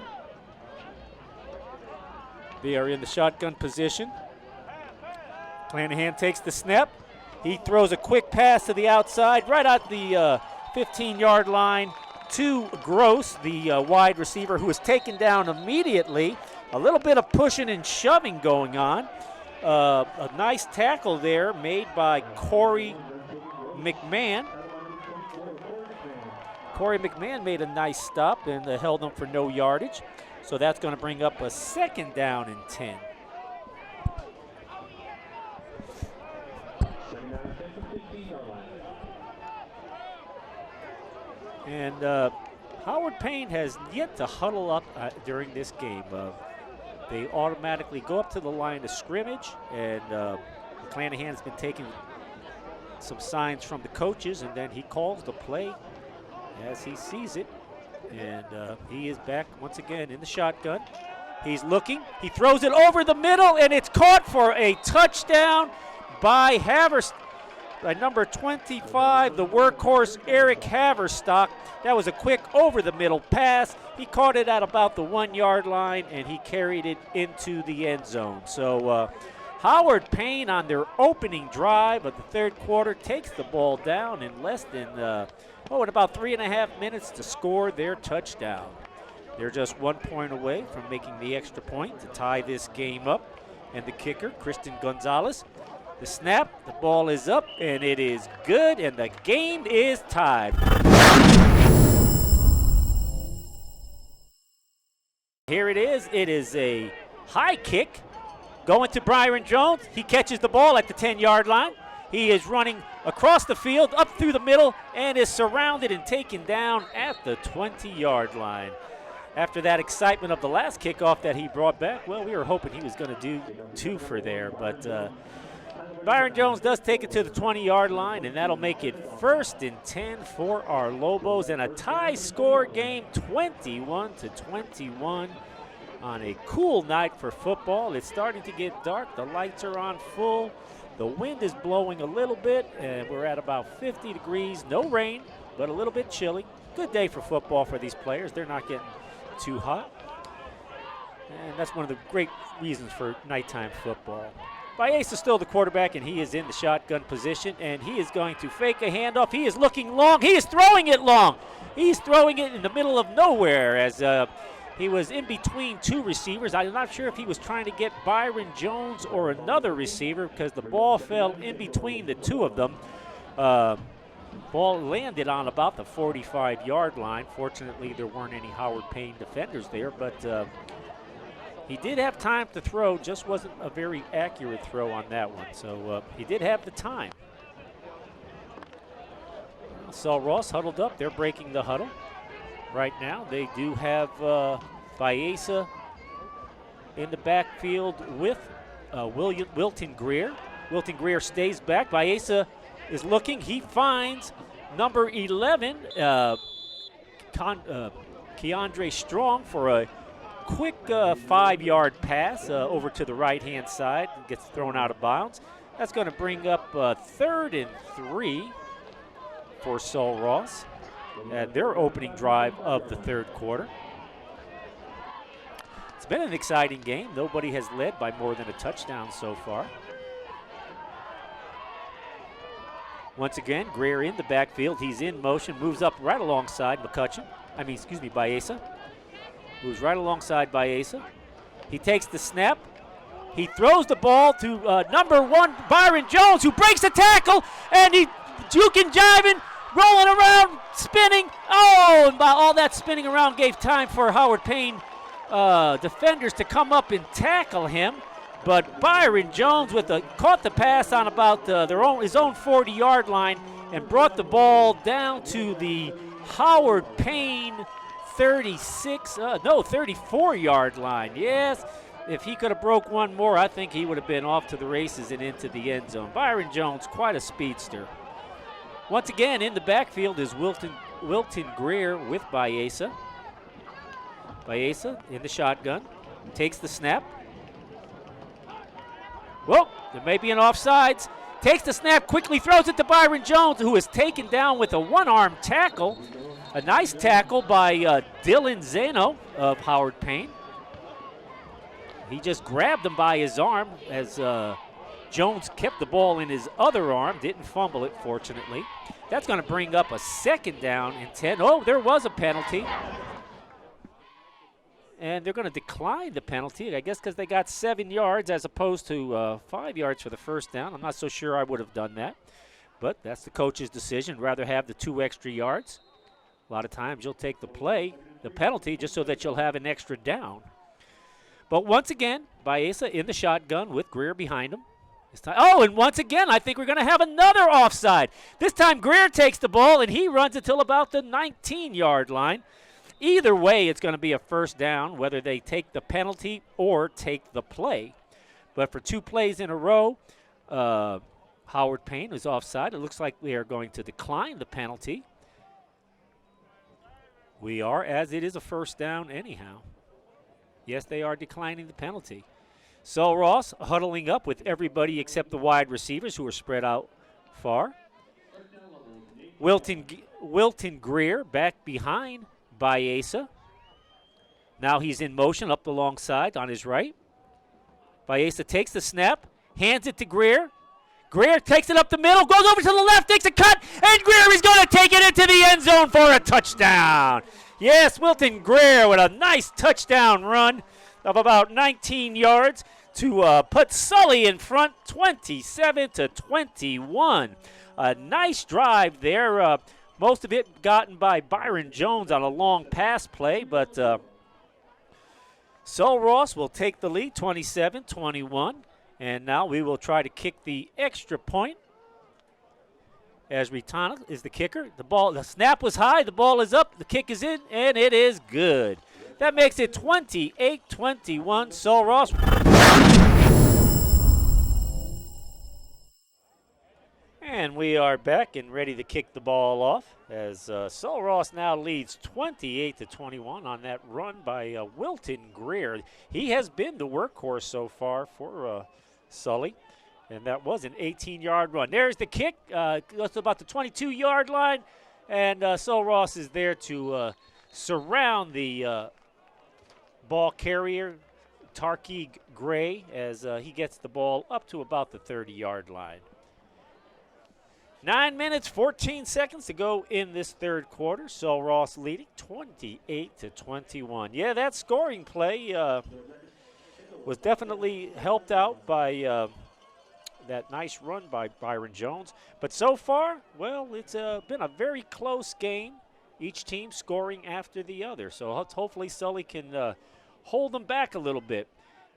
They are in the shotgun position. McClanahan takes the snap. He throws a quick pass to the outside, right at the 15-yard line to Gross, the wide receiver, who was taken down immediately. A little bit of pushing and shoving going on. A nice tackle there made by Corey McMahon. Corey McMahon made a nice stop and held him for no yardage. So that's going to bring up a 2nd down and 10. And Howard Payne has yet to huddle up during this game. They automatically go up to the line of scrimmage, and McClanahan's been taking some signs from the coaches, and then he calls the play as he sees it. And he is back once again in the shotgun. He's looking. He throws it over the middle, and it's caught for a touchdown by by number 25, the workhorse Eric Haverstock. That was a quick over-the-middle pass. He caught it at about the 1-yard line, and he carried it into the end zone. So Howard Payne, on their opening drive of the third quarter, takes the ball down in less than, in about 3.5 minutes to score their touchdown. They're just 1 point away from making the extra point to tie this game up. And the kicker, Christian Gonzalez. The snap, the ball is up, and it is good, and the game is tied. Here it is. It is a high kick going to Byron Jones. He catches the ball at the 10-yard line. He is running across the field, up through the middle, and is surrounded and taken down at the 20-yard line. After that excitement of the last kickoff that he brought back, well, we were hoping he was going to do 2 for there, but Byron Jones does take it to the 20-yard line, and that'll make it 1st and 10 for our Lobos, and a tie score game, 21-21 on a cool night for football. It's starting to get dark. The lights are on full. The wind is blowing a little bit, and we're at about 50 degrees. No rain, but a little bit chilly. Good day for football for these players. They're not getting too hot, and that's one of the great reasons for nighttime football. Baez is still the quarterback, and he is in the shotgun position, and he is going to fake a handoff. He is looking long. He is throwing it long. He's throwing it in the middle of nowhere as he was in between 2 receivers. I'm not sure if he was trying to get Byron Jones or another receiver because the ball fell in between the 2 of them. Ball landed on about the 45-yard line. Fortunately, there weren't any Howard Payne defenders there, but he did have time to throw, just wasn't a very accurate throw on that one. So he did have the time. Sul Ross huddled up. They're breaking the huddle. right now. They do have Baeza in the backfield with Wilton Greer. Wilton Greer stays back. Baeza is looking. He finds number 11, Keandre Strong, for a quick 5-yard pass over to the right-hand side. Gets thrown out of bounds. That's going to bring up 3rd and 3 for Sul Ross and their opening drive of the third quarter. It's been an exciting game. Nobody has led by more than a touchdown so far. Once again, Greer in the backfield. He's in motion, moves up right alongside Baeza. Moves right alongside Baeza. He takes the snap. He throws the ball to number 1, Byron Jones, who breaks the tackle, and he juking, jiving, rolling around, spinning. Oh, and all that spinning around gave time for Howard Payne defenders to come up and tackle him. But Byron Jones caught the pass on about his own 40-yard line and brought the ball down to the Howard Payne 34-yard line. Yes, if he could have broke one more, I think he would have been off to the races and into the end zone. Byron Jones, quite a speedster. Once again, in the backfield is Wilton Greer with Baeza. Baeza in the shotgun, takes the snap. Whoa, there may be an offsides. Takes the snap, quickly throws it to Byron Jones, who is taken down with a one-arm tackle. A nice tackle by Dylan Zeno of Howard Payne. He just grabbed him by his arm as Jones kept the ball in his other arm. Didn't fumble it, fortunately. That's going to bring up a 2nd down and 10. Oh, there was a penalty. And they're going to decline the penalty, I guess, because they got 7 yards as opposed to 5 yards for the first down. I'm not so sure I would have done that. But that's the coach's decision. Rather have the 2 extra yards. A lot of times you'll take the penalty, just so that you'll have an extra down. But once again, Baeza in the shotgun with Greer behind him. And once again, I think we're going to have another offside. This time Greer takes the ball, and he runs until about the 19-yard line. Either way, it's going to be a first down, whether they take the penalty or take the play. But for 2 plays in a row, Howard Payne is offside. It looks like we are going to decline the penalty. We are, as it is a first down anyhow. Yes, they are declining the penalty. Sul Ross huddling up with everybody except the wide receivers, who are spread out far. Wilton Greer back behind Baeza. Now he's in motion up alongside on his right. Baeza takes the snap, hands it to Greer. Greer takes it up the middle, goes over to the left, takes a cut, and Greer is going to take it into the end zone for a touchdown. Yes, Wilton Greer with a nice touchdown run of about 19 yards to put Sully in front, 27-21. A nice drive there. Most of it gotten by Byron Jones on a long pass play, but Sul Ross will take the lead, 27-21. And now we will try to kick the extra point as Ritana is the kicker. The snap was high, the ball is up, the kick is in, and it is good. That makes it 28-21, Sul Ross. And we are back and ready to kick the ball off as Sul Ross now leads 28-21 on that run by Wilton Greer. He has been the workhorse so far for Sully, and that was an 18-yard run. There's the kick. Goes to about the 22-yard line, and Sul Ross is there to surround the ball carrier, Tarkey Gray, as he gets the ball up to about the 30-yard line. 9 minutes, 14 seconds to go in this third quarter. Sul Ross leading 28-21. Yeah, that scoring play was definitely helped out by that nice run by Byron Jones. But so far, well, it's been a very close game. Each team scoring after the other. So hopefully Sully can hold them back a little bit.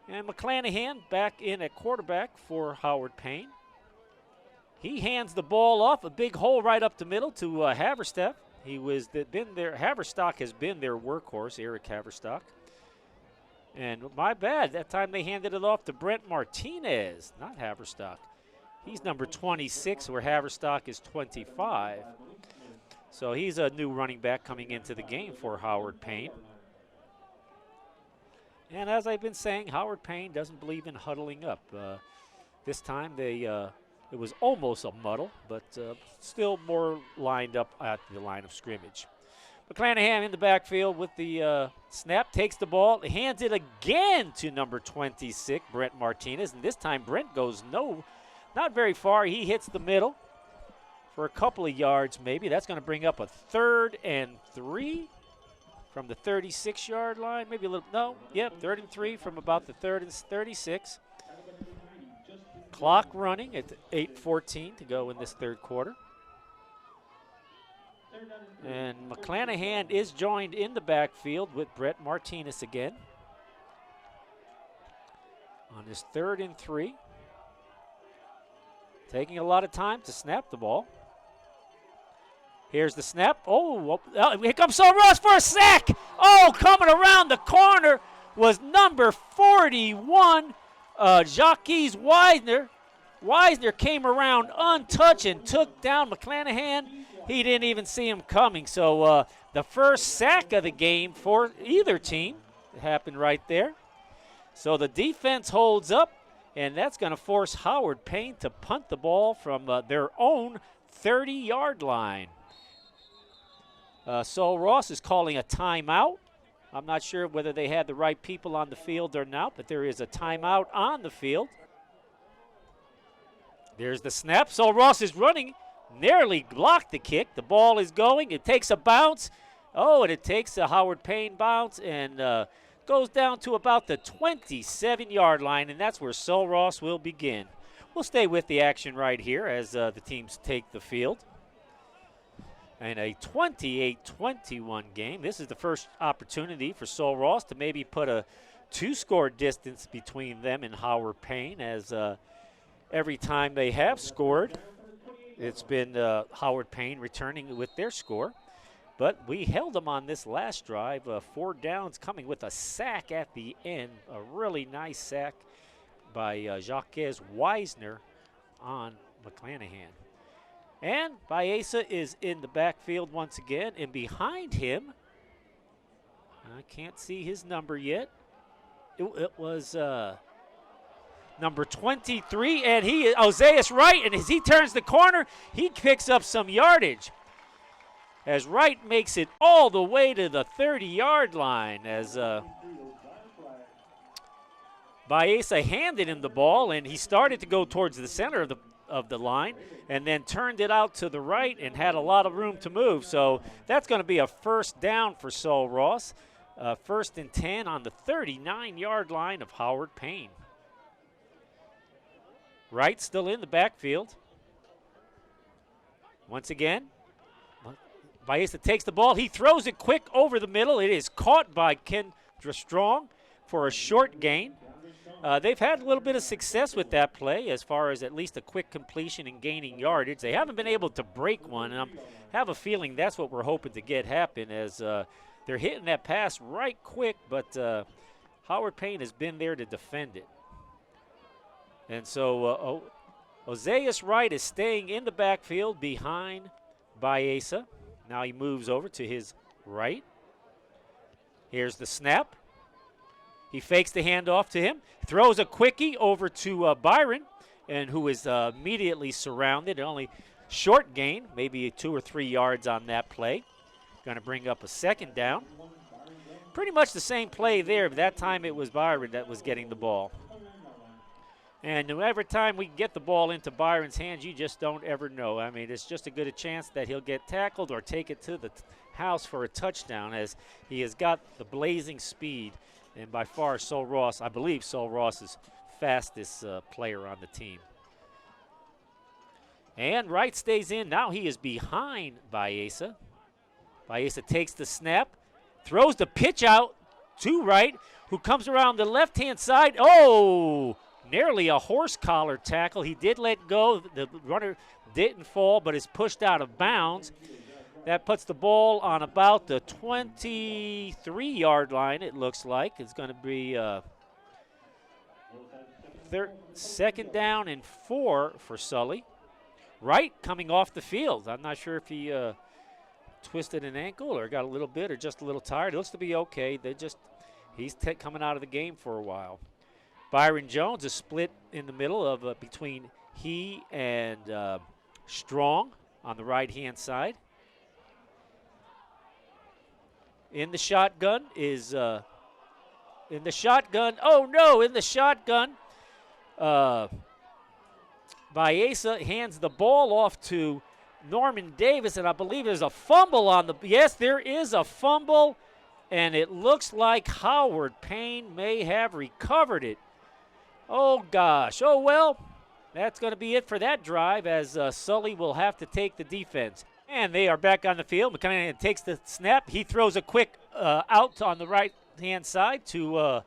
And McClanahan back in at quarterback for Howard Payne. He hands the ball off, a big hole right up the middle to Haverstedt. He was been there. Haverstock has been their workhorse, Eric Haverstock. And my bad, that time they handed it off to Brent Martinez, not Haverstock. He's number 26, where Haverstock is 25. So he's a new running back coming into the game for Howard Payne. And as I've been saying, Howard Payne doesn't believe in huddling up. This time it was almost a muddle, but still more lined up at the line of scrimmage. McClanahan in the backfield with the snap, takes the ball, hands it again to number 26, Brent Martinez. And this time Brent goes not very far. He hits the middle for a couple of yards maybe. That's going to bring up a 3rd and 3 from the 36-yard line. Maybe a little, no, yep, 3rd and 3 from about the 3rd and 36. Clock running at 8:14 to go in this third quarter. And McClanahan is joined in the backfield with Brett Martinez again on his 3rd and 3. Taking a lot of time to snap the ball. Here's the snap. Oh, here comes Sul Ross for a sack. Oh, coming around the corner was number 41, Jacques Weisner. Weisner came around untouched and took down McClanahan. He didn't even see him coming. So the first sack of the game for either team happened right there. So the defense holds up, and that's going to force Howard Payne to punt the ball from their own 30-yard line. Sul Ross is calling a timeout. I'm not sure whether they had the right people on the field or not, but there is a timeout on the field. There's the snap. Sul Ross is running, nearly blocked the kick. The ball is going. It takes a bounce. Oh, and it takes a Howard Payne bounce and goes down to about the 27-yard line, and that's where Sul Ross will begin. We'll stay with the action right here as the teams take the field. And a 28-21 game. This is the first opportunity for Sul Ross to maybe put a 2-score distance between them and Howard Payne, as every time they have scored, it's been Howard Payne returning with their score. But we held them on this last drive. 4 downs coming with a sack at the end. A really nice sack by Jacques Weisner on McClanahan. And Baeza is in the backfield once again, and behind him, I can't see his number yet. It was number 23, and Ozias Wright, and as he turns the corner, he picks up some yardage. As Wright makes it all the way to the 30-yard line, as Baeza handed him the ball, and he started to go towards the center of the line, and then turned it out to the right and had a lot of room to move. So that's going to be a first down for Sul Ross. 1st and 10 on the 39-yard line of Howard Payne. Wright still in the backfield. Once again, Baeza takes the ball. He throws it quick over the middle. It is caught by Kendra Strong for a short gain. They've had a little bit of success with that play as far as at least a quick completion and gaining yardage. They haven't been able to break one, and I have a feeling that's what we're hoping to get happen, as they're hitting that pass right quick, but Howard Payne has been there to defend it. And so Ozias Wright is staying in the backfield behind Baeza. Now he moves over to his right. Here's the snap. He fakes the handoff to him, throws a quickie over to Byron, and who is immediately surrounded. Only short gain, maybe 2 or 3 yards on that play. Going to bring up a 2nd down. Pretty much the same play there, but that time it was Byron that was getting the ball. And every time we get the ball into Byron's hands, you just don't ever know. I mean, it's just a good chance that he'll get tackled or take it to the house for a touchdown, as he has got the blazing speed. And by far, Sul Ross, I believe Sul Ross is fastest player on the team. And Wright stays in. Now he is behind Baeza. Baeza takes the snap, throws the pitch out to Wright, who comes around the left-hand side. Oh, nearly a horse collar tackle. He did let go. The runner didn't fall, but is pushed out of bounds. That puts the ball on about the 23-yard line, it looks like. It's going to be second down and 4 for Sully. Wright coming off the field. I'm not sure if he twisted an ankle or got a little bit or just a little tired. It looks to be okay. He's coming out of the game for a while. Byron Jones is split in the middle of between he and Strong on the right-hand side. In the shotgun is in the shotgun. Baeza hands the ball off to Norman Davis, and I believe there's a fumble on the. Yes, there is a fumble, and it looks like Howard Payne may have recovered it. Oh gosh. Oh well, that's going to be it for that drive, as Sully will have to take the defense. And they are back on the field. McClanahan takes the snap. He throws a quick out on the right-hand side to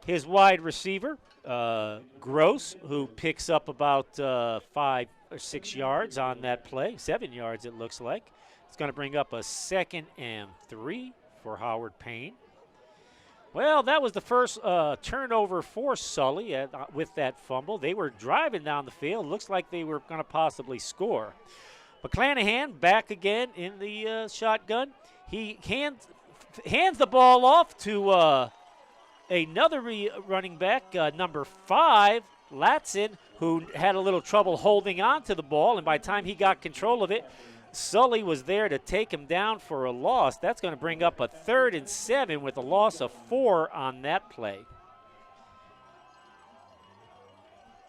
his wide receiver, Gross, who picks up about 5 or 6 yards on that play. 7 yards, it looks like. It's going to bring up a 2nd and 3 for Howard Payne. Well, that was the first turnover for Sully with that fumble. They were driving down the field. Looks like they were going to possibly score. McClanahan back again in the shotgun. He hands the ball off to another running back, number 5, Latson, who had a little trouble holding on to the ball, and by the time he got control of it, Sully was there to take him down for a loss. That's going to bring up a 3rd and 7 with a loss of 4 on that play.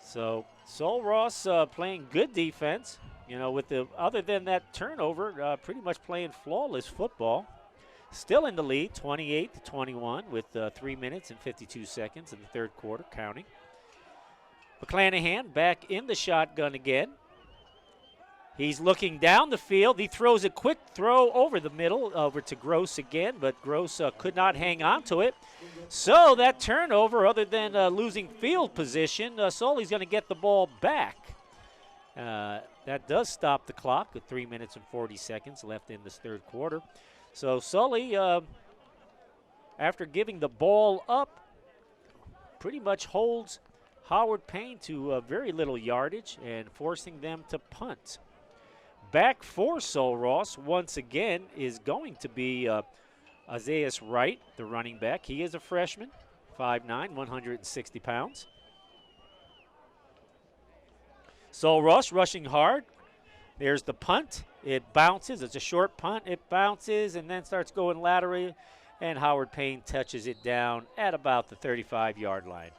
So Sul Ross playing good defense. You know, other than that turnover, pretty much playing flawless football. Still in the lead, 28-21 with 3 minutes and 52 seconds in the third quarter, counting. McClanahan back in the shotgun again. He's looking down the field. He throws a quick throw over the middle, over to Gross again, but Gross could not hang on to it. So that turnover, other than losing field position, Sully's going to get the ball back. That does stop the clock with 3 minutes and 40 seconds left in this third quarter. So Sully, after giving the ball up, pretty much holds Howard Payne to very little yardage and forcing them to punt. Back for Sul Ross once again is going to be Isaiah Wright, the running back. He is a freshman, 5'9", 160 pounds. Sul Ross rushing hard. There's the punt. It bounces. It's a short punt. It bounces and then starts going laterally, and Howard Payne touches it down at about the 35-yard line.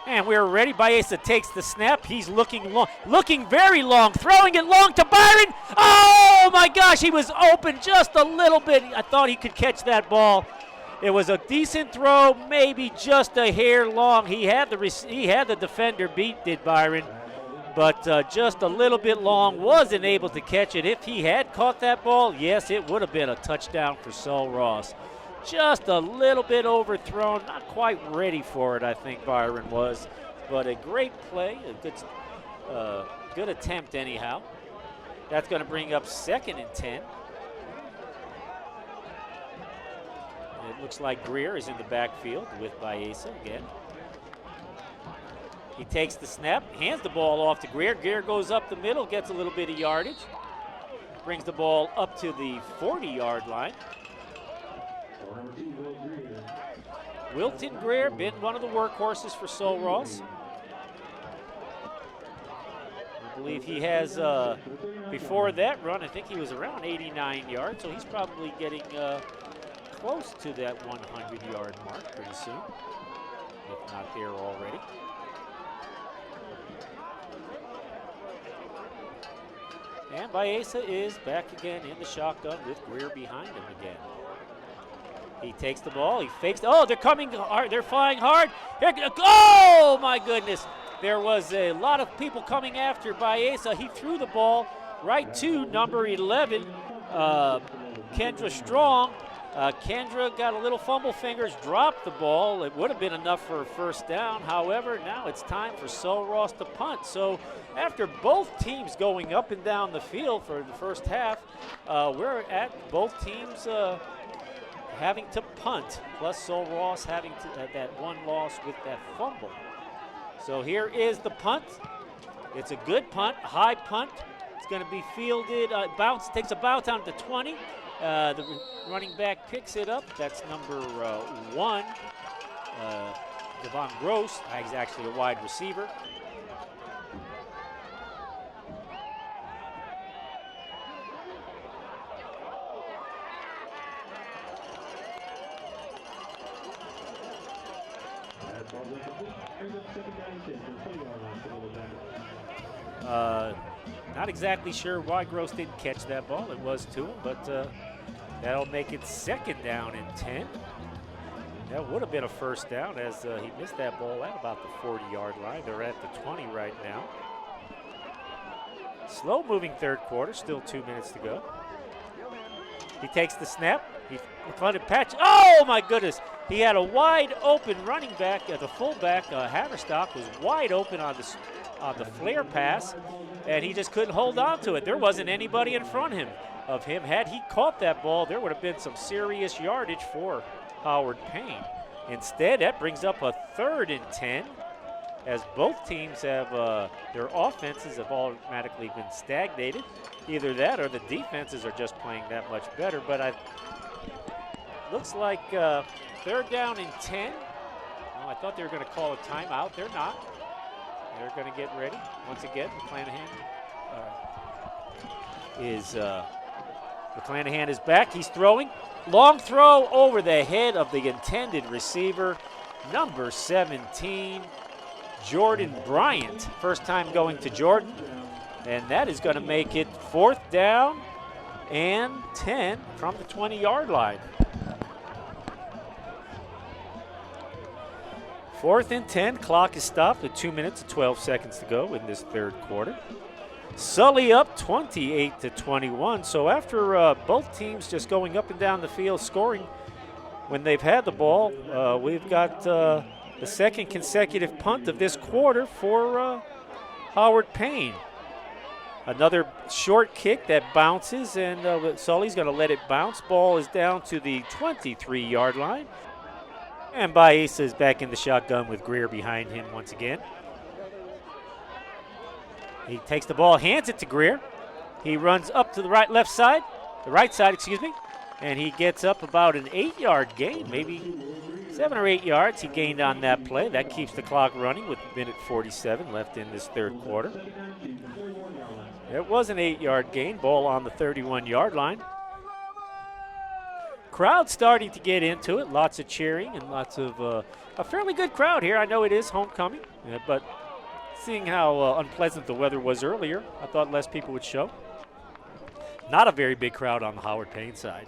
And we're ready. Baeza takes the snap. He's looking long, looking very long, throwing it long to Byron. Oh, my gosh, he was open just a little bit. I thought he could catch that ball. It was a decent throw, maybe just a hair long. He had the defender beat, did Byron, but just a little bit long. Wasn't able to catch it. If he had caught that ball, yes, it would have been a touchdown for Sul Ross. Just a little bit overthrown, not quite ready for it, I think Byron was. But a great play, a good attempt anyhow. That's going to bring up 2nd and 10. It looks like Greer is in the backfield with Baeza again. He takes the snap, hands the ball off to Greer. Greer goes up the middle, gets a little bit of yardage. Brings the ball up to the 40-yard line. Wilton Greer, been one of the workhorses for Sul Ross. I believe he has, before that run, I think he was around 89 yards, so he's probably getting close to that 100-yard mark pretty soon, if not there already. And Baeza is back again in the shotgun with Greer behind him again. He takes the ball, he fakes. Oh, they're coming hard, they're flying hard. Oh, my goodness. There was a lot of people coming after Baeza. He threw the ball right to number 11, Kendra Strong. Kendra got a little fumble fingers, dropped the ball. It would have been enough for a first down. However, now it's time for Sul Ross to punt. So after both teams going up and down the field for the first half, we're at both teams having to punt, plus Sul Ross having that one loss with that fumble. So here is the punt. It's a good punt, high punt. It's going to be fielded, takes a bounce down to 20. The running back picks it up. That's number 1, Devon Gross. He's actually a wide receiver. Not exactly sure why Gross didn't catch that ball. It was to him, but that'll make it second down and 10. That would have been a first down as he missed that ball at about the 40-yard line. They're at the 20 right now. Slow-moving third quarter, still 2 minutes to go. He takes the snap. He funded patch. Oh, my goodness. He had a wide-open running back. The fullback, Haverstock, was wide open on the flare pass, and he just couldn't hold on to it. There wasn't anybody in front of him. Had he caught that ball, there would have been some serious yardage for Howard Payne. Instead, that brings up a 3rd and 10, as both teams have their offenses have automatically been stagnated. Either that or the defenses are just playing that much better. But looks like 3rd down and 10. Oh, I thought they were going to call a timeout. They're not. They're going to get ready. Once again, McClanahan is back. He's throwing. Long throw over the head of the intended receiver, number 17, Jordan Bryant. First time going to Jordan. And that is going to make it 4th down and 10 from the 20-yard line. 4th and 10, clock is stopped with 2 minutes and 12 seconds to go in this third quarter. Sully up 28-21. So after both teams just going up and down the field scoring when they've had the ball, we've got the second consecutive punt of this quarter for Howard Payne. Another short kick that bounces, and Sully's going to let it bounce. Ball is down to the 23-yard line. And Baeza is back in the shotgun with Greer behind him once again. He takes the ball, hands it to Greer. He runs up to the right side, and he gets up about an 8-yard gain, maybe 7 or 8 yards he gained on that play. That keeps the clock running with minute 47 left in this third quarter. It was an 8-yard gain, ball on the 31-yard line. Crowd starting to get into it, lots of cheering and lots of a fairly good crowd here. I know it is homecoming, but seeing how unpleasant the weather was earlier, I thought less people would show. Not a very big crowd on the Howard Payne side.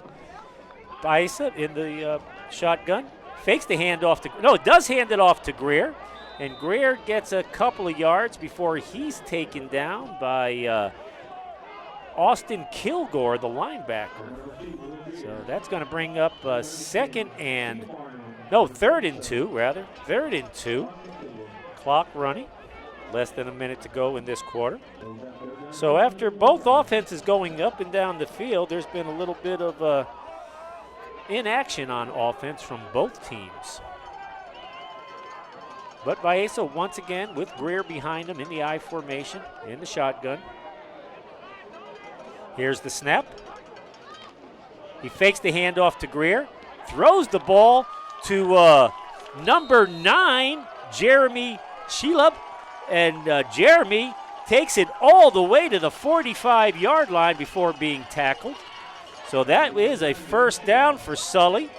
Baeza in the shotgun, fakes the handoff does hand it off to Greer, and Greer gets a couple of yards before he's taken down by Austin Kilgore, the linebacker. So that's going to bring up 3rd and 2. Clock running. Less than a minute to go in this quarter. So after both offenses going up and down the field, there's been a little bit of inaction on offense from both teams. But Baeza once again with Greer behind him in the I formation, in the shotgun. Here's the snap. He fakes the handoff to Greer, throws the ball to number 9, Jeremy Sheelub, and Jeremy takes it all the way to the 45-yard line before being tackled. So that is a first down for Sully,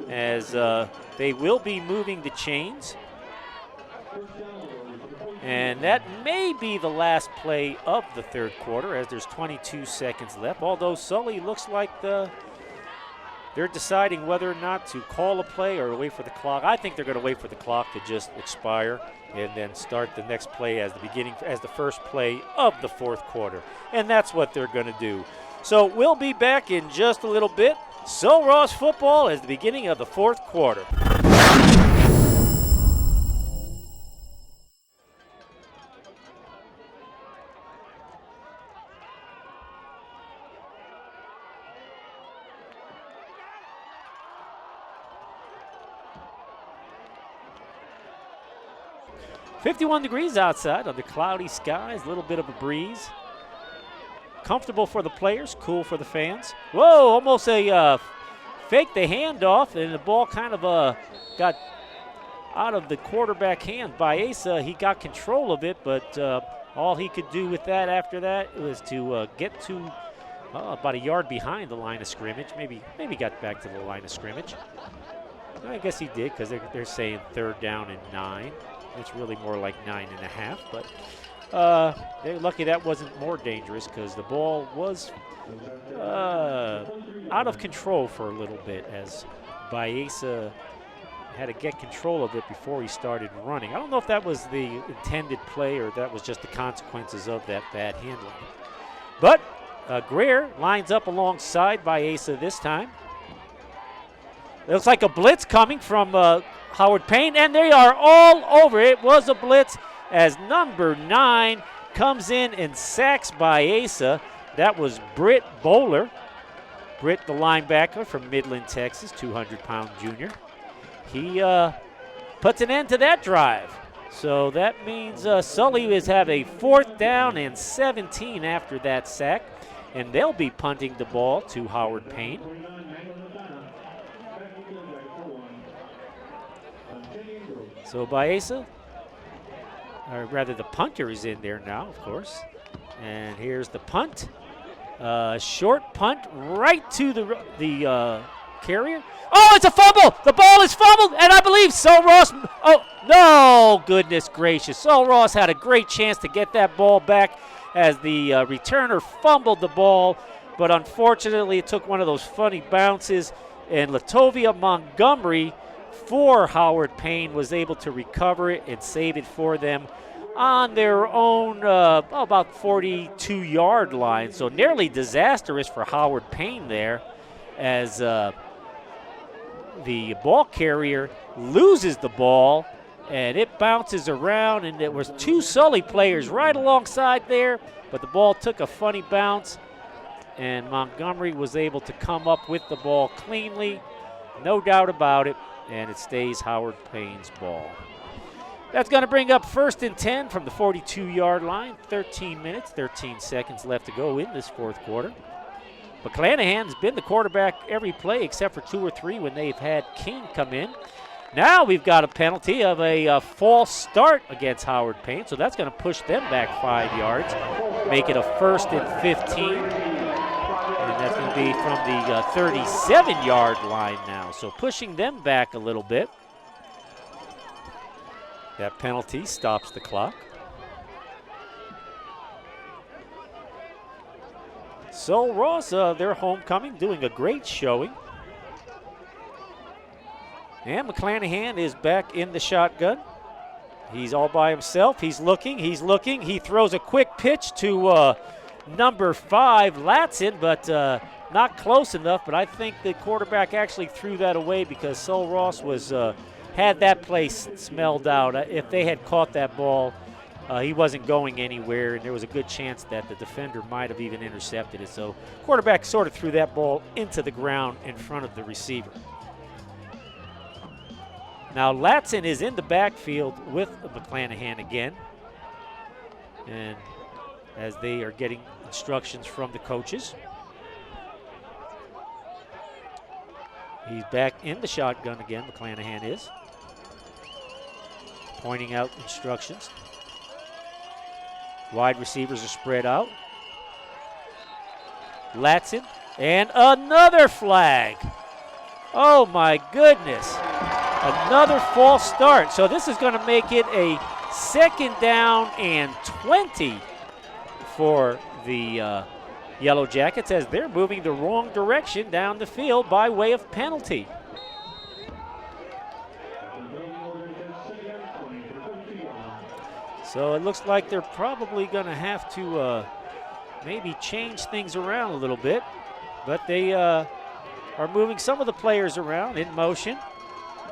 as they will be moving the chains. And that may be the last play of the third quarter, as there's 22 seconds left, although Sully looks like they're deciding whether or not to call a play or wait for the clock. I think they're going to wait for the clock to just expire and then start the next play as the first play of the fourth quarter. And that's what they're going to do. So we'll be back in just a little bit. Sul Ross football is the beginning of the fourth quarter. .51 degrees outside under cloudy skies, a little bit of a breeze. Comfortable for the players, cool for the fans. Whoa, almost a fake the handoff, and the ball kind of got out of the quarterback hand by Asa. He got control of it, but all he could do with that after that was to get to about a yard behind the line of scrimmage. Maybe got back to the line of scrimmage. I guess he did, because they're saying 3rd down and 9. It's really more like 9.5, but they're lucky that wasn't more dangerous, because the ball was out of control for a little bit, as Baeza had to get control of it before he started running. I don't know if that was the intended play or that was just the consequences of that bad handling. But Greer lines up alongside Baeza this time. It looks like a blitz coming from Howard Payne, and they are all over. It was a blitz as number 9 comes in and sacks Baeza. That was Britt Bowler. Britt, the linebacker from Midland, Texas, 200-pound junior. He puts an end to that drive. So that means Sully is have a 4th down and 17 after that sack, and they'll be punting the ball to Howard Payne. So Baeza, or rather the punter, is in there now, of course. And here's the punt. Short punt right to the carrier. Oh, it's a fumble! The ball is fumbled, and I believe Sul Ross. Oh, no, goodness gracious. Sul Ross had a great chance to get that ball back as the returner fumbled the ball, but unfortunately it took one of those funny bounces, and Latovia Montgomery for Howard Payne was able to recover it and save it for them on their own about 42-yard line. So nearly disastrous for Howard Payne there, as the ball carrier loses the ball and it bounces around, and there was 2 Sully players right alongside there, but the ball took a funny bounce, and Montgomery was able to come up with the ball cleanly, no doubt about it, and it stays Howard Payne's ball. That's going to bring up 1st and 10 from the 42-yard line. 13 minutes, 13 seconds left to go in this fourth quarter. McClanahan's been the quarterback every play except for 2 or 3 when they've had King come in. Now we've got a penalty of a false start against Howard Payne, so that's going to push them back 5 yards, make it a 1st and 15. And that's going to be from the 37-yard line now. So pushing them back a little bit. That penalty stops the clock. Sul Ross, their homecoming, doing a great showing. And McClanahan is back in the shotgun. He's all by himself. He's looking. He throws a quick pitch to number 5, Latson, but not close enough. But I think the quarterback actually threw that away because Sul Ross was had that play smelled out. If they had caught that ball, he wasn't going anywhere, and there was a good chance that the defender might have even intercepted it. So quarterback sort of threw that ball into the ground in front of the receiver. Now Latson is in the backfield with McClanahan again, and as they are getting instructions from the coaches. He's back in the shotgun again, McClanahan is, pointing out instructions. Wide receivers are spread out. Latson, and another flag. Oh my goodness. Another false start. So this is going to make it a 2nd down and 20 for the Yellow Jackets, as they're moving the wrong direction down the field by way of penalty. So it looks like they're probably going to have to maybe change things around a little bit. But they are moving some of the players around. In motion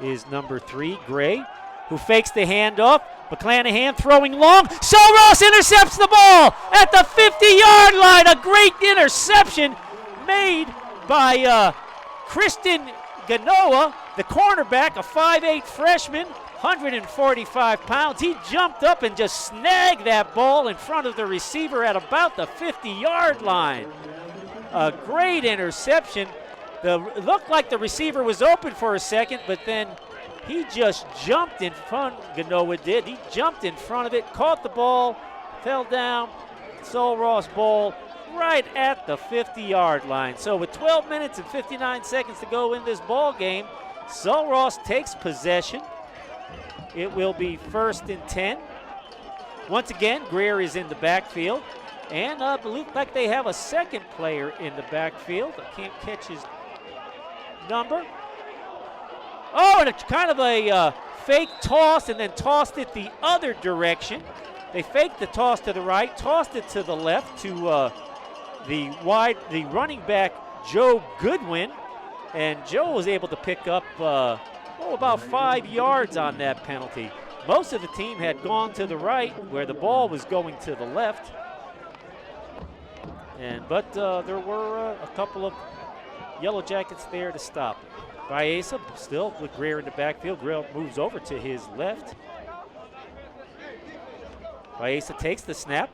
is number 3, Gray, who fakes the handoff. McClanahan throwing long. Sul Ross intercepts the ball at the 50-yard line. A great interception made by Kristen Ganoa, the cornerback, a 5'8 freshman, 145 pounds. He jumped up and just snagged that ball in front of the receiver at about the 50-yard line. A great interception. It looked like the receiver was open for a second, but then he just jumped in front. Ganoa did. He jumped in front of it, caught the ball, fell down. Sul Ross ball right at the 50-yard line. So with 12 minutes and 59 seconds to go in this ball game, Sul Ross takes possession. It will be 1st and 10. Once again, Greer is in the backfield. And it looks like they have a second player in the backfield. I can't catch his number. Oh, and it's kind of a fake toss and then tossed it the other direction. They faked the toss to the right, tossed it to the left to the running back, Joe Goodwin. And Joe was able to pick up about 5 yards on that penalty. Most of the team had gone to the right where the ball was going to the left. But there were a couple of Yellow Jackets there to stop. Baeza still with Greer in the backfield. Greer moves over to his left. Baeza takes the snap,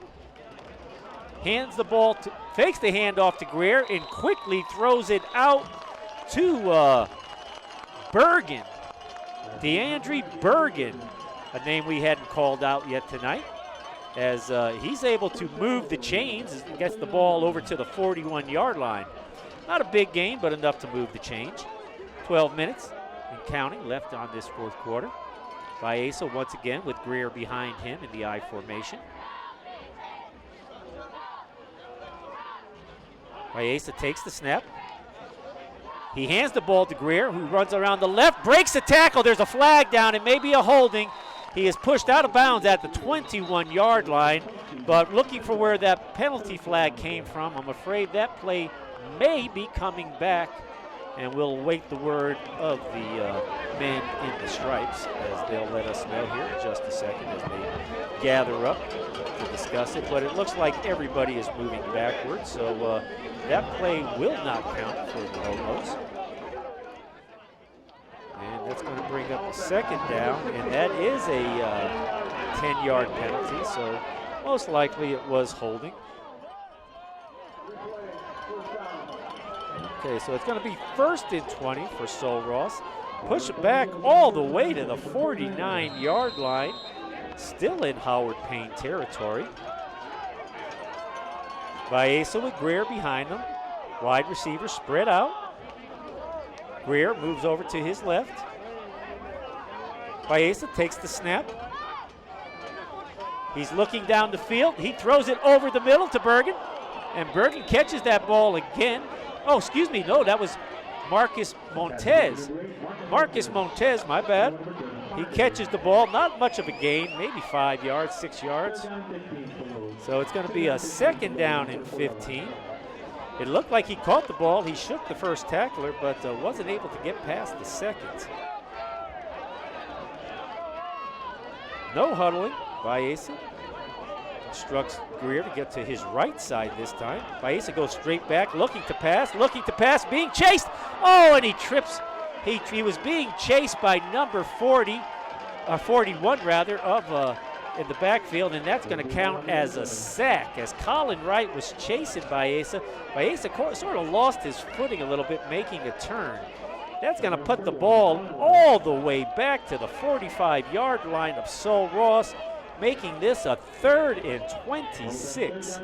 hands the ball, fakes the handoff to Greer, and quickly throws it out to Bergen. DeAndre Bergen, a name we hadn't called out yet tonight, as he's able to move the chains and gets the ball over to the 41-yard line. Not a big gain, but enough to move the change. 12 minutes and counting left on this fourth quarter. Baeza once again with Greer behind him in the I formation. Baeza takes the snap. He hands the ball to Greer, who runs around the left, breaks the tackle. There's a flag down. It may be a holding. He is pushed out of bounds at the 21-yard line, but looking for where that penalty flag came from, I'm afraid that play may be coming back, and we'll await the word of the men in the stripes as they'll let us know here in just a second as they gather up to discuss it. But it looks like everybody is moving backwards, so that play will not count for the Lobos. And that's going to bring up a 2nd down, and that is a 10-yard penalty, so most likely it was holding. Okay, so it's going to be 1st and 20 for Sul Ross. Push it back all the way to the 49-yard line. Still in Howard Payne territory. Baeza with Greer behind them. Wide receiver spread out. Greer moves over to his left. Baeza takes the snap. He's looking down the field. He throws it over the middle to Bergen. And Bergen catches that ball again. Oh, excuse me, no, that was Marcus Montez. Marcus Montez, my bad. He catches the ball, not much of a gain, maybe 5 yards, 6 yards. So it's going to be a 2nd down and 15. It looked like he caught the ball. He shook the first tackler, but wasn't able to get past the second. No huddling. Baeza instructs Greer to get to his right side this time. Baeza goes straight back, looking to pass, being chased. Oh, and he trips. He was being chased by number 41 rather, in the backfield, and that's going to count as a sack as Colin Wright was chasing Baeza. Baeza sort of lost his footing a little bit, making a turn. That's going to put the ball all the way back to the 45-yard line of Sul Ross, making this a 3rd and 26.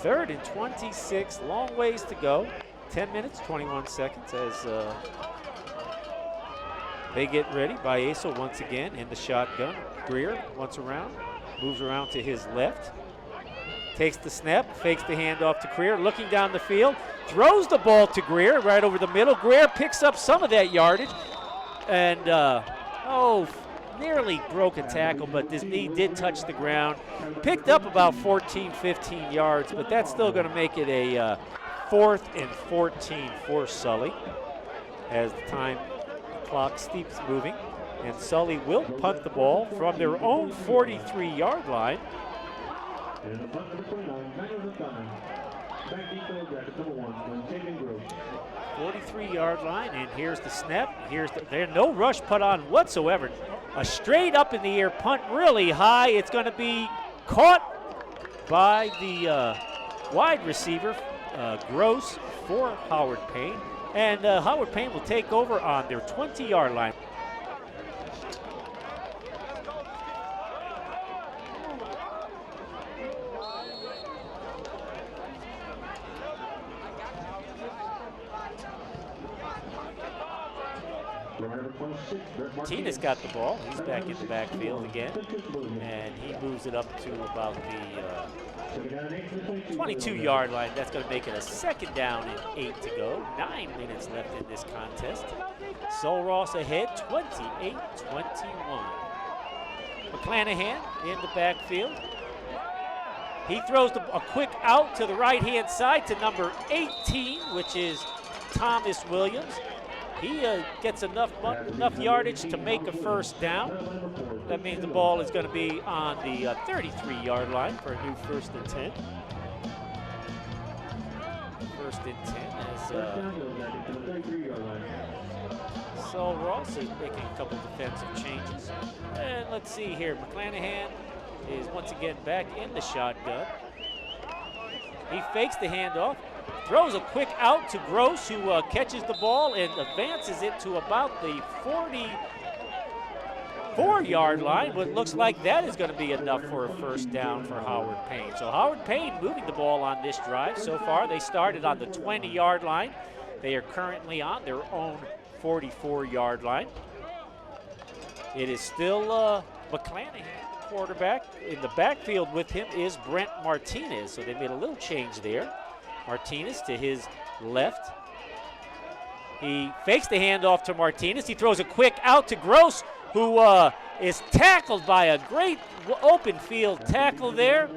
3rd and 26, long ways to go. 10 minutes, 21 seconds as they get ready. Baeza once again in the shotgun. Greer once around, moves around to his left. Takes the snap, fakes the handoff to Greer, looking down the field, throws the ball to Greer right over the middle. Greer picks up some of that yardage, and nearly broke a tackle, but his knee did touch the ground. Picked up about 14, 15 yards, but that's still going to make it a 4th and 14 for Sully as the time clock keeps moving. And Sully will punt the ball from their own 43-yard line. 43-yard line, and here's the snap. There's no rush put on whatsoever. A straight up in the air punt, really high. It's going to be caught by the wide receiver, Gross, for Howard Payne. And Howard Payne will take over on their 20-yard line. Martinez got the ball. He's back in the backfield again. And he moves it up to about the 22-yard line. That's going to make it a 2nd down and 8 to go. 9 minutes left in this contest. Sul Ross ahead, 28-21. McClanahan in the backfield. He throws a quick out to the right-hand side to number 18, which is Thomas Williams. He gets enough yardage to make a 1st down. That means the ball is going to be on the 33-yard line for a new 1st and 10. 1st and 10 as Sul Ross is making a couple defensive changes. And let's see here. McClanahan is once again back in the shotgun. He fakes the handoff. Throws a quick out to Gross, who catches the ball and advances it to about the 44-yard line, but looks like that is going to be enough for a 1st down for Howard Payne. So Howard Payne moving the ball on this drive. So far, they started on the 20-yard line. They are currently on their own 44-yard line. It is still McClanahan, quarterback. In the backfield with him is Brent Martinez, so they made a little change there. Martinez to his left. He fakes the handoff to Martinez. He throws a quick out to Gross, who is tackled by a great open field tackle there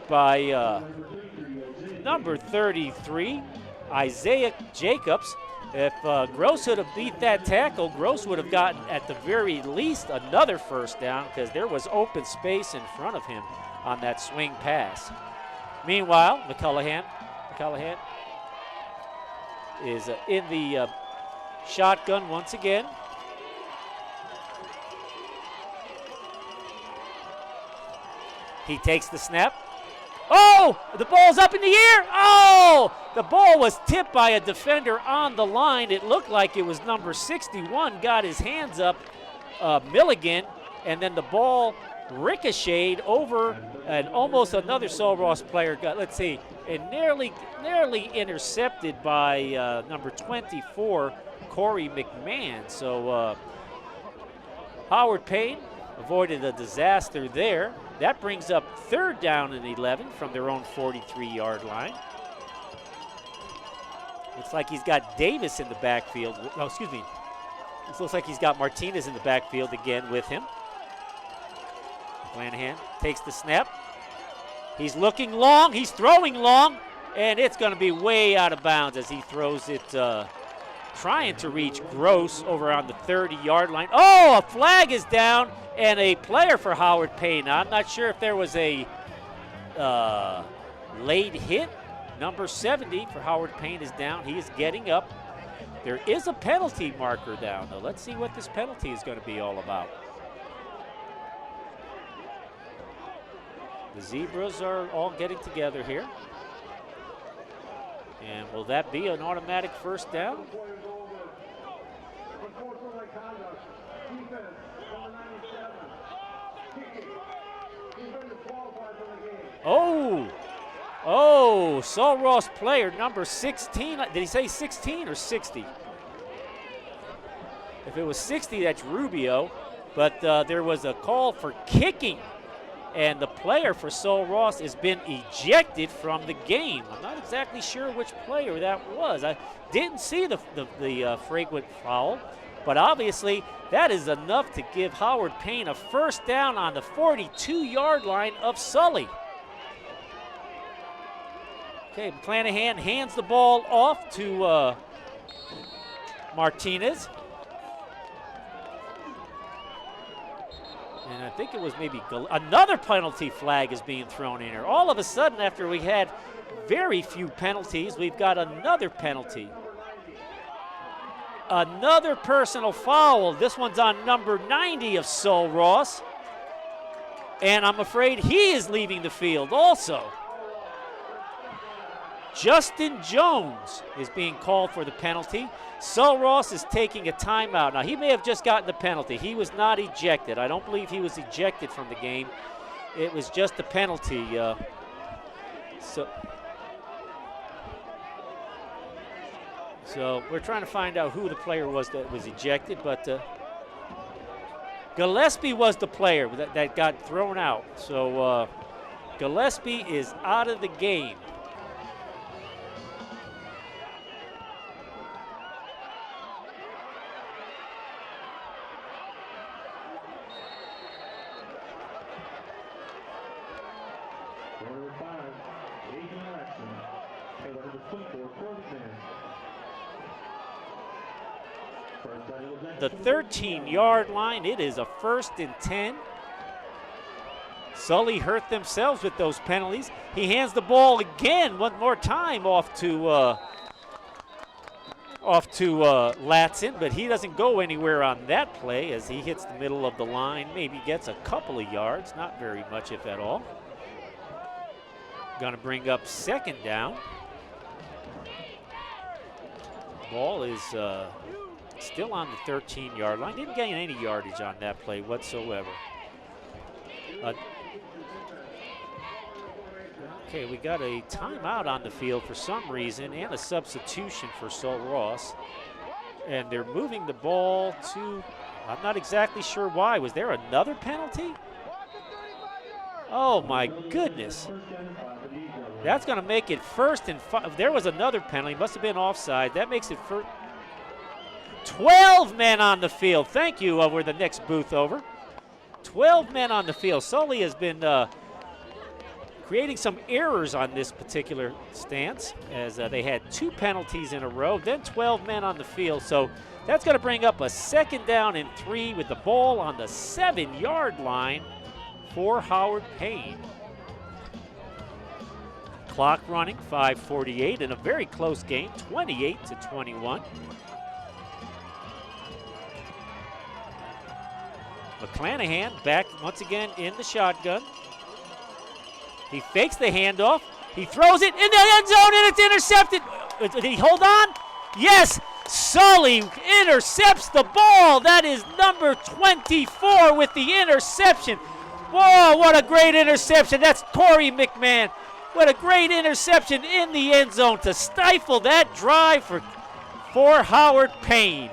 by number 33, Isaiah Jacobs. If Gross would have beat that tackle, Gross would have gotten at the very least another 1st down because there was open space in front of him on that swing pass. Meanwhile, McClanahan is in the shotgun once again. He takes the snap. Oh, the ball's up in the air. Oh, the ball was tipped by a defender on the line. It looked like it was number 61, got his hands up, Milligan, and then the ball ricocheted over and almost another Sul Ross player got, let's see, and nearly intercepted by number 24, Corey McMahon. So Howard Payne avoided a disaster there. That brings up 3rd down and 11 from their own 43-yard line. Looks like he's got Davis in the backfield. No, excuse me. It looks like he's got Martinez in the backfield again with him. McClanahan takes the snap. He's looking long. He's throwing long. And it's going to be way out of bounds as he throws it, trying to reach Gross over on the 30-yard line. Oh, a flag is down and a player for Howard Payne. I'm not sure if there was a late hit. Number 70 for Howard Payne is down. He is getting up. There is a penalty marker down, though. Let's see what this penalty is going to be all about. The Zebras are all getting together here. And will that be an automatic 1st down? Oh, Sul Ross player number 16. Did he say 16 or 60? If it was 60, that's Rubio. But there was a call for kicking. And the player for Sul Ross has been ejected from the game. I'm not exactly sure which player that was. I didn't see the frequent foul. But obviously, that is enough to give Howard Payne a first down on the 42-yard line of Sully. Okay, McClanahan hands the ball off to Martinez. And I think it was maybe another penalty flag is being thrown in here. All of a sudden, after we had very few penalties, we've got another penalty. Another personal foul. This one's on number 90 of Sul Ross. And I'm afraid he is leaving the field also. Justin Jones is being called for the penalty. Sul Ross is taking a timeout. Now, he may have just gotten the penalty. He was not ejected. I don't believe he was ejected from the game. It was just a penalty. So we're trying to find out who the player was that was ejected, but Gillespie was the player that got thrown out. So Gillespie is out of the game. The 13-yard line, it is a 1st and 10. Sully hurt themselves with those penalties. He hands the ball again one more time off to Latson, but he doesn't go anywhere on that play as he hits the middle of the line, maybe gets a couple of yards, not very much if at all. Gonna bring up 2nd down. Ball is still on the 13-yard line. Didn't gain any yardage on that play whatsoever. Okay, we got a timeout on the field for some reason and a substitution for Sul Ross. And they're moving the ball to, I'm not exactly sure why. Was there another penalty? Oh my goodness. That's gonna make it 1st and 5. There was another penalty, must have been offside. That makes it 12 men on the field. Thank you, we're the next booth over. 12 men on the field. Sully has been creating some errors on this particular stance as they had 2 penalties in a row, then 12 men on the field. So that's going to bring up a 2nd down and 3 with the ball on the 7-yard line for Howard Payne. Clock running, 5:48 in a very close game, 28-21. McClanahan back once again in the shotgun. He fakes the handoff. He throws it in the end zone, and it's intercepted. Did he hold on? Yes, Sully intercepts the ball. That is number 24 with the interception. Whoa, what a great interception. That's Corey McMahon. What a great interception in the end zone to stifle that drive for Howard Payne.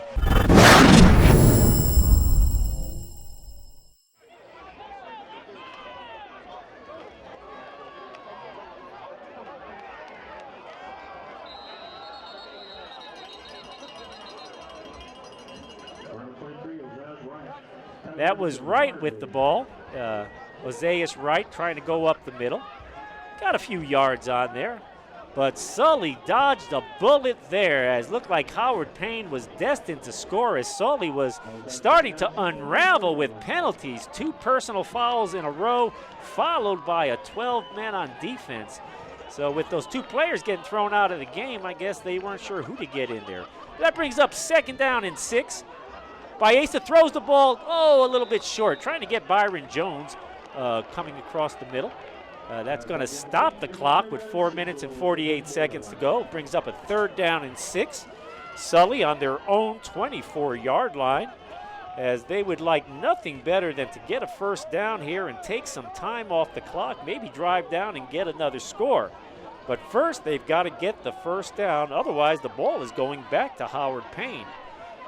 That was Wright with the ball. Ozeas Wright trying to go up the middle. Got a few yards on there. But Sully dodged a bullet there as looked like Howard Payne was destined to score as Sully was starting to unravel with penalties. 2 personal fouls in a row followed by a 12 men on defense. So with those 2 players getting thrown out of the game, I guess they weren't sure who to get in there. That brings up 2nd down and 6. Baeza throws the ball, a little bit short, trying to get Byron Jones coming across the middle. That's going to stop the clock with 4 minutes and 48 seconds to go. Brings up a 3rd down and 6. Sully on their own 24-yard line as they would like nothing better than to get a 1st down here and take some time off the clock, maybe drive down and get another score. But first, they've got to get the 1st down. Otherwise, the ball is going back to Howard Payne.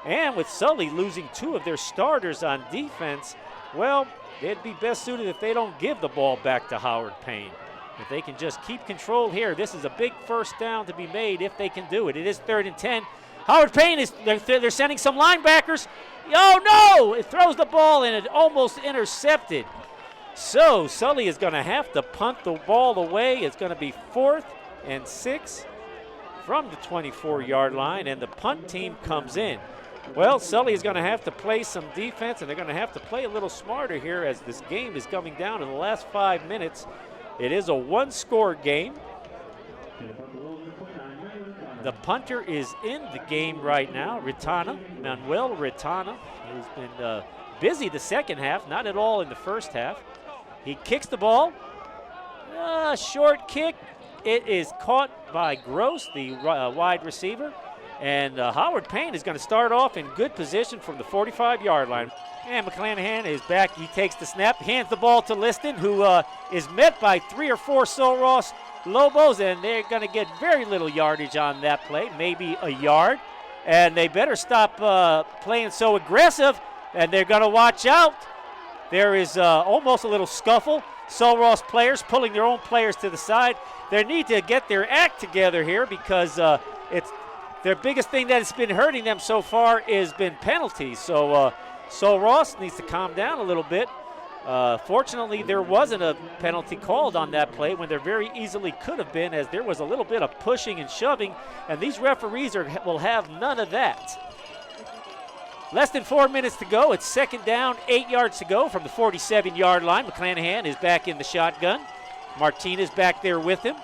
And with Sully losing 2 of their starters on defense, well, they'd be best suited if they don't give the ball back to Howard Payne. If they can just keep control here, this is a big 1st down to be made if they can do it. It is 3rd and 10. Howard Payne they're sending some linebackers. Oh no! It throws the ball and it almost intercepted. So Sully is going to have to punt the ball away. It's going to be 4th and 6 from the 24-yard line, and the punt team comes in. Well, Sully is going to have to play some defense, and they're going to have to play a little smarter here as this game is coming down in the last 5 minutes. It is a one-score game. The punter is in the game right now, Manuel Ritana, who's been busy the second half, not at all in the first half. He kicks the ball. Short kick. It is caught by Gross, the wide receiver. And Howard Payne is going to start off in good position from the 45-yard line. And McClanahan is back. He takes the snap, hands the ball to Liston, who is met by 3 or 4 Sul Ross Lobos, and they're going to get very little yardage on that play, maybe a yard. And they better stop playing so aggressive, and they're going to watch out. There is almost a little scuffle. Sul Ross players pulling their own players to the side. They need to get their act together here because it's their biggest thing that has been hurting them so far has been penalties. So Sul Ross needs to calm down a little bit. Fortunately, there wasn't a penalty called on that play when there very easily could have been, as there was a little bit of pushing and shoving, and these referees will have none of that. Less than 4 minutes to go. It's 2nd down, 8 yards to go from the 47-yard line. McClanahan is back in the shotgun. Martinez back there with him.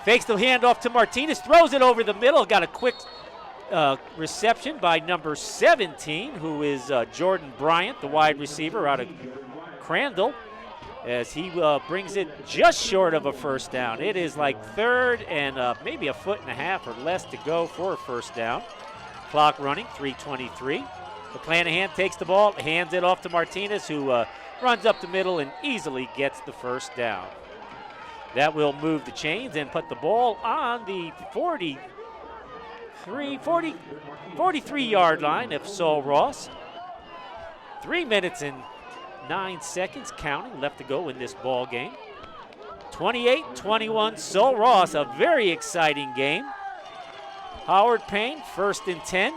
Fakes the handoff to Martinez, throws it over the middle. Got a quick reception by number 17, who is Jordan Bryant, the wide receiver out of Crandall, as he brings it just short of a first down. It is like 3rd and maybe a 1.5 feet or less to go for a first down. Clock running, 3:23. McClanahan takes the ball, hands it off to Martinez, who runs up the middle and easily gets the first down. That will move the chains and put the ball on the 43-yard line of Sul Ross. 3 minutes and 9 seconds counting left to go in this ball game. 28-21, Sul Ross, a very exciting game. Howard Payne, 1st and 10.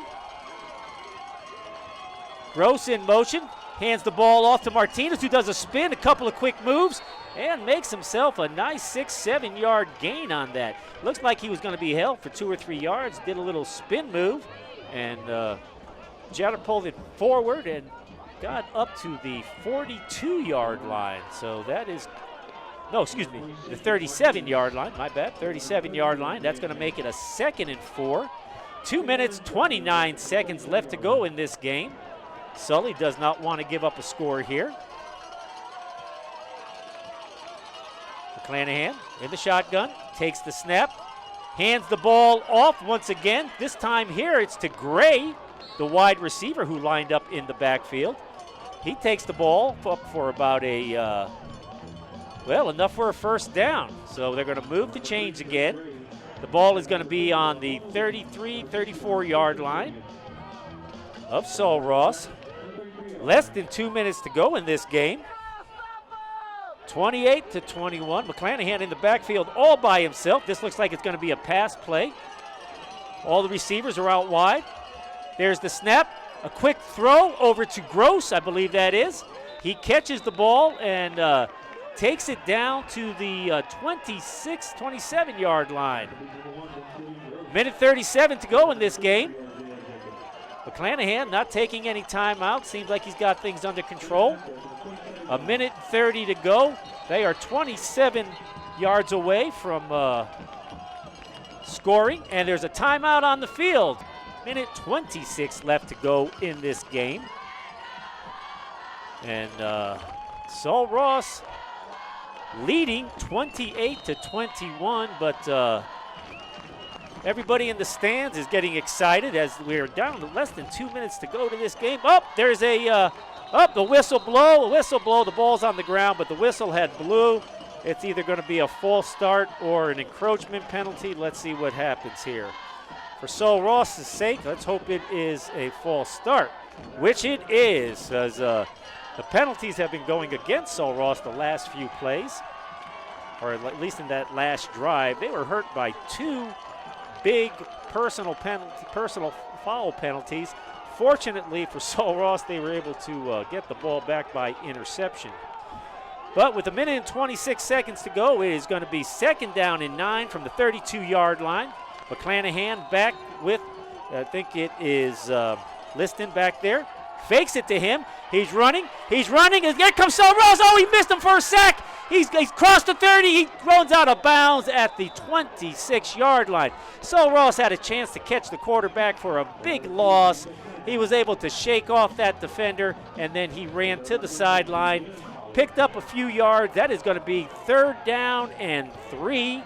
Gross in motion, hands the ball off to Martinez, who does a spin, a couple of quick moves, and makes himself a nice 6-7 yard gain on that. Looks like he was going to be held for 2 or 3 yards, did a little spin move, and catapulted it forward and got up to the 42-yard line. So that is, no, excuse me, the 37-yard line, my bad, 37-yard line. That's going to make it a 2nd and 4. 2 minutes, 29 seconds left to go in this game. Sully does not want to give up a score here. McClanahan in the shotgun, takes the snap, hands the ball off once again. This time here it's to Gray, the wide receiver who lined up in the backfield. He takes the ball up for about enough for a first down. So they're going to move the chains again. The ball is going to be on the 34-yard line of Sul Ross. Less than 2 minutes to go in this game. 28-21. McClanahan in the backfield all by himself. This looks like it's going to be a pass play. All the receivers are out wide. There's the snap. A quick throw over to Gross, I believe that is. He catches the ball and takes it down to the 27-yard line. Minute 37 to go in this game. McClanahan not taking any time out. Seems like he's got things under control. A minute 30 to go. They are 27 yards away from scoring, and there's a timeout on the field. Minute 26 left to go in this game. And Sul Ross leading 28-21, but everybody in the stands is getting excited as we're down to less than 2 minutes to go to this game. There's the whistle blow. The ball's on the ground, but the whistle had blew. It's either going to be a false start or an encroachment penalty. Let's see what happens here. For Sul Ross's sake, let's hope it is a false start, which it is, as the penalties have been going against Sul Ross the last few plays, or at least in that last drive. They were hurt by 2 big personal foul penalties. Fortunately for Sul Ross, they were able to get the ball back by interception. But with 1 minute and 26 seconds to go, it is going to be 2nd down and 9 from the 32-yard line. McClanahan back with, I think it is Liston back there. Fakes it to him. He's running. And here comes Sul Ross. Oh, he missed him for a sack. He's crossed the 30. He runs out of bounds at the 26-yard line. Sul Ross had a chance to catch the quarterback for a big loss. He was able to shake off that defender, and then he ran to the sideline, picked up a few yards. That is going to be 3rd down and 3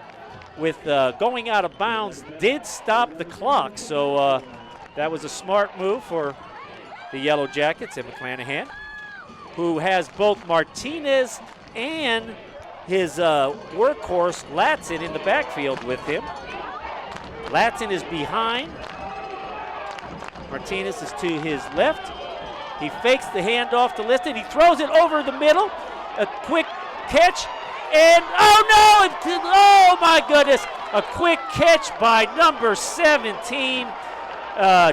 with going out of bounds. Did stop the clock, so that was a smart move for the Yellow Jackets and McClanahan, who has both Martinez and his workhorse Latson in the backfield with him. Latson is behind. Martinez is to his left. He fakes the handoff to Liston. He throws it over the middle. A quick catch. And, oh my goodness. A quick catch by number 17,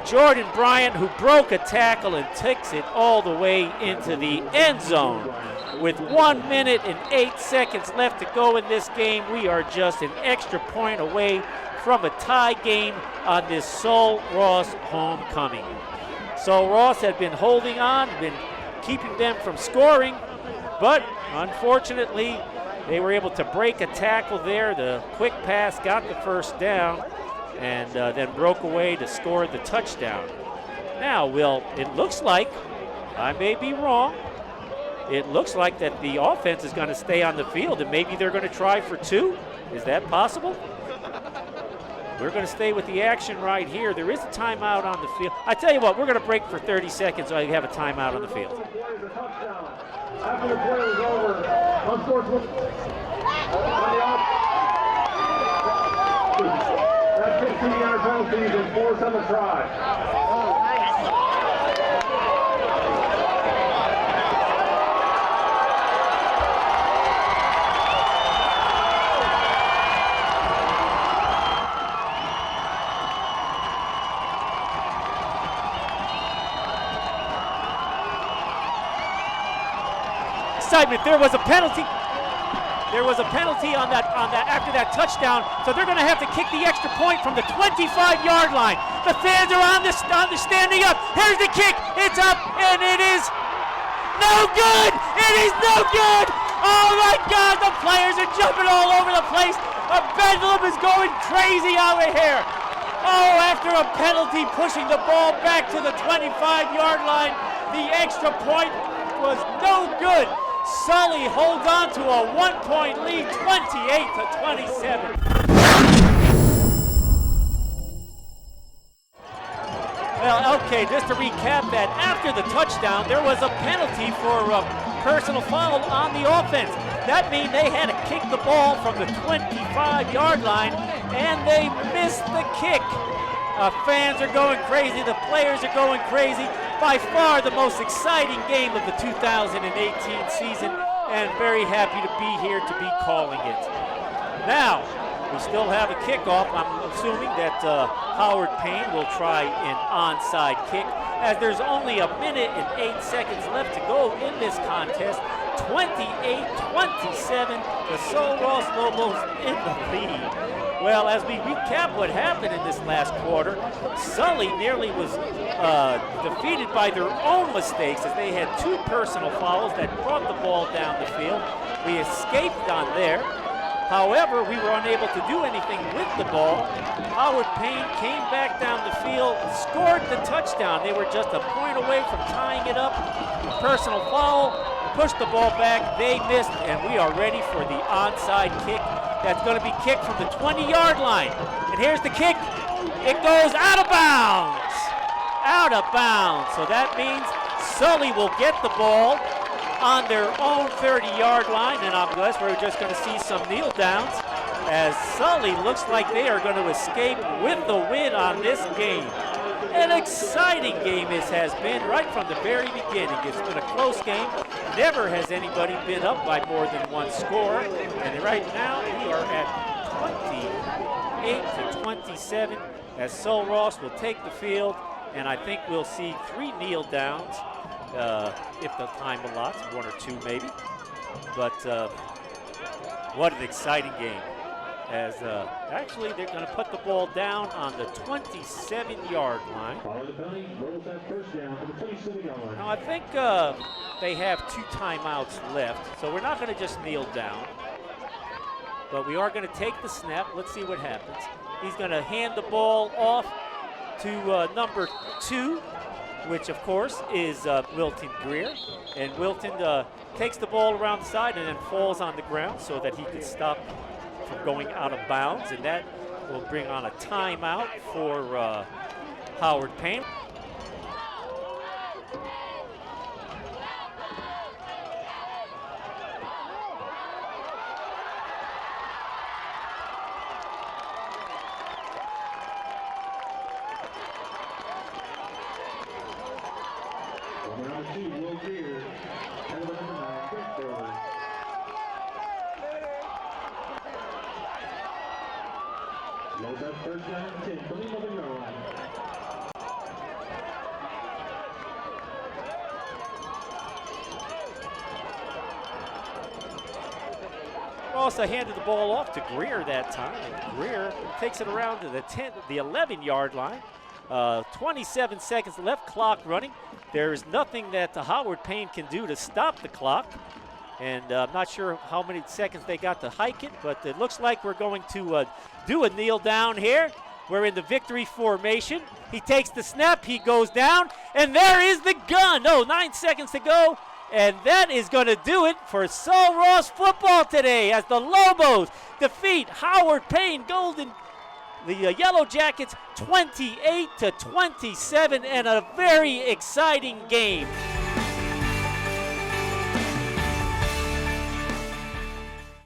Jordan Bryant, who broke a tackle and takes it all the way into the end zone. With 1 minute and 8 seconds left to go in this game, we are just an extra point away from a tie game on this Sul Ross homecoming. Sul Ross had been holding on, been keeping them from scoring, but unfortunately they were able to break a tackle there. The quick pass got the 1st down and then broke away to score the touchdown. Now, Will, it looks like, I may be wrong, it looks like that the offense is going to stay on the field and maybe they're going to try for 2. Is that possible? We're going to stay with the action right here. There is a timeout on the field. I tell you what, we're going to break for 30 seconds while you have a timeout on the field. After the play was over, unfortunately, that 15-yard penalty is forced on the try. There was a penalty. There was a penalty on that after that touchdown. So they're going to have to kick the extra point from the 25-yard line. The fans are on the standing up. Here's the kick. It's up and it is no good. It is no good. Oh my God! The players are jumping all over the place. A bedlam is going crazy out here. Oh, after a penalty, pushing the ball back to the 25-yard line, the extra point was no good. Sully holds on to a 1-point lead, 28-27. Well, okay, just to recap that, after the touchdown, there was a penalty for personal foul on the offense. That means they had to kick the ball from the 25-yard line, and they missed the kick. Fans are going crazy. The players are going crazy. By far the most exciting game of the 2018 season, and very happy to be here to be calling it. Now, we still have a kickoff. I'm assuming that Howard Payne will try an onside kick, as there's only 1 minute and 8 seconds left to go in this contest. 28-27, the Sul Ross Lobos in the lead. Well, as we recap what happened in this last quarter, Sully nearly was defeated by their own mistakes, as they had 2 personal fouls that brought the ball down the field. We escaped on there. However, we were unable to do anything with the ball. Howard Payne came back down the field, scored the touchdown. They were just a point away from tying it up. Personal foul, pushed the ball back, they missed, and we are ready for the onside kick. That's going to be kicked from the 20-yard line. And here's the kick. It goes out of bounds. Out of bounds. So that means Sully will get the ball on their own 30-yard line, and I guess we're just going to see some kneel downs, as Sully looks like they are going to escape with the win on this game. An exciting game this has been right from the very beginning. It's been a close game. Never has anybody been up by more than 1 score. And right now we are at to 27 as Sul Ross will take the field, and I think we'll see 3 kneel downs if the time allots, 1 or 2 maybe. But what an exciting game. As actually they're going to put the ball down on the 27-yard line. Now I think they have 2 timeouts left, so we're not going to just kneel down. But we are going to take the snap. Let's see what happens. He's going to hand the ball off to number 2, which of course is Wilton Greer. And Wilton takes the ball around the side and then falls on the ground so that he can stop from going out of bounds. And that will bring on a timeout for Howard Payne. Lobos first down, 10, 27-yard line. Ross handed the ball off to Greer that time, and Greer takes it around to the 11-yard line. 27 seconds left, clock running. There is nothing that Howard Payne can do to stop the clock. And I'm not sure how many seconds they got to hike it, but it looks like we're going to do a kneel down here. We're in the victory formation. He takes the snap, he goes down, and there is the gun. Oh, 9 seconds to go. And that is going to do it for Sul Ross football today as the Lobos defeat Howard Payne Golden, the Yellow Jackets, 28-27, and a very exciting game.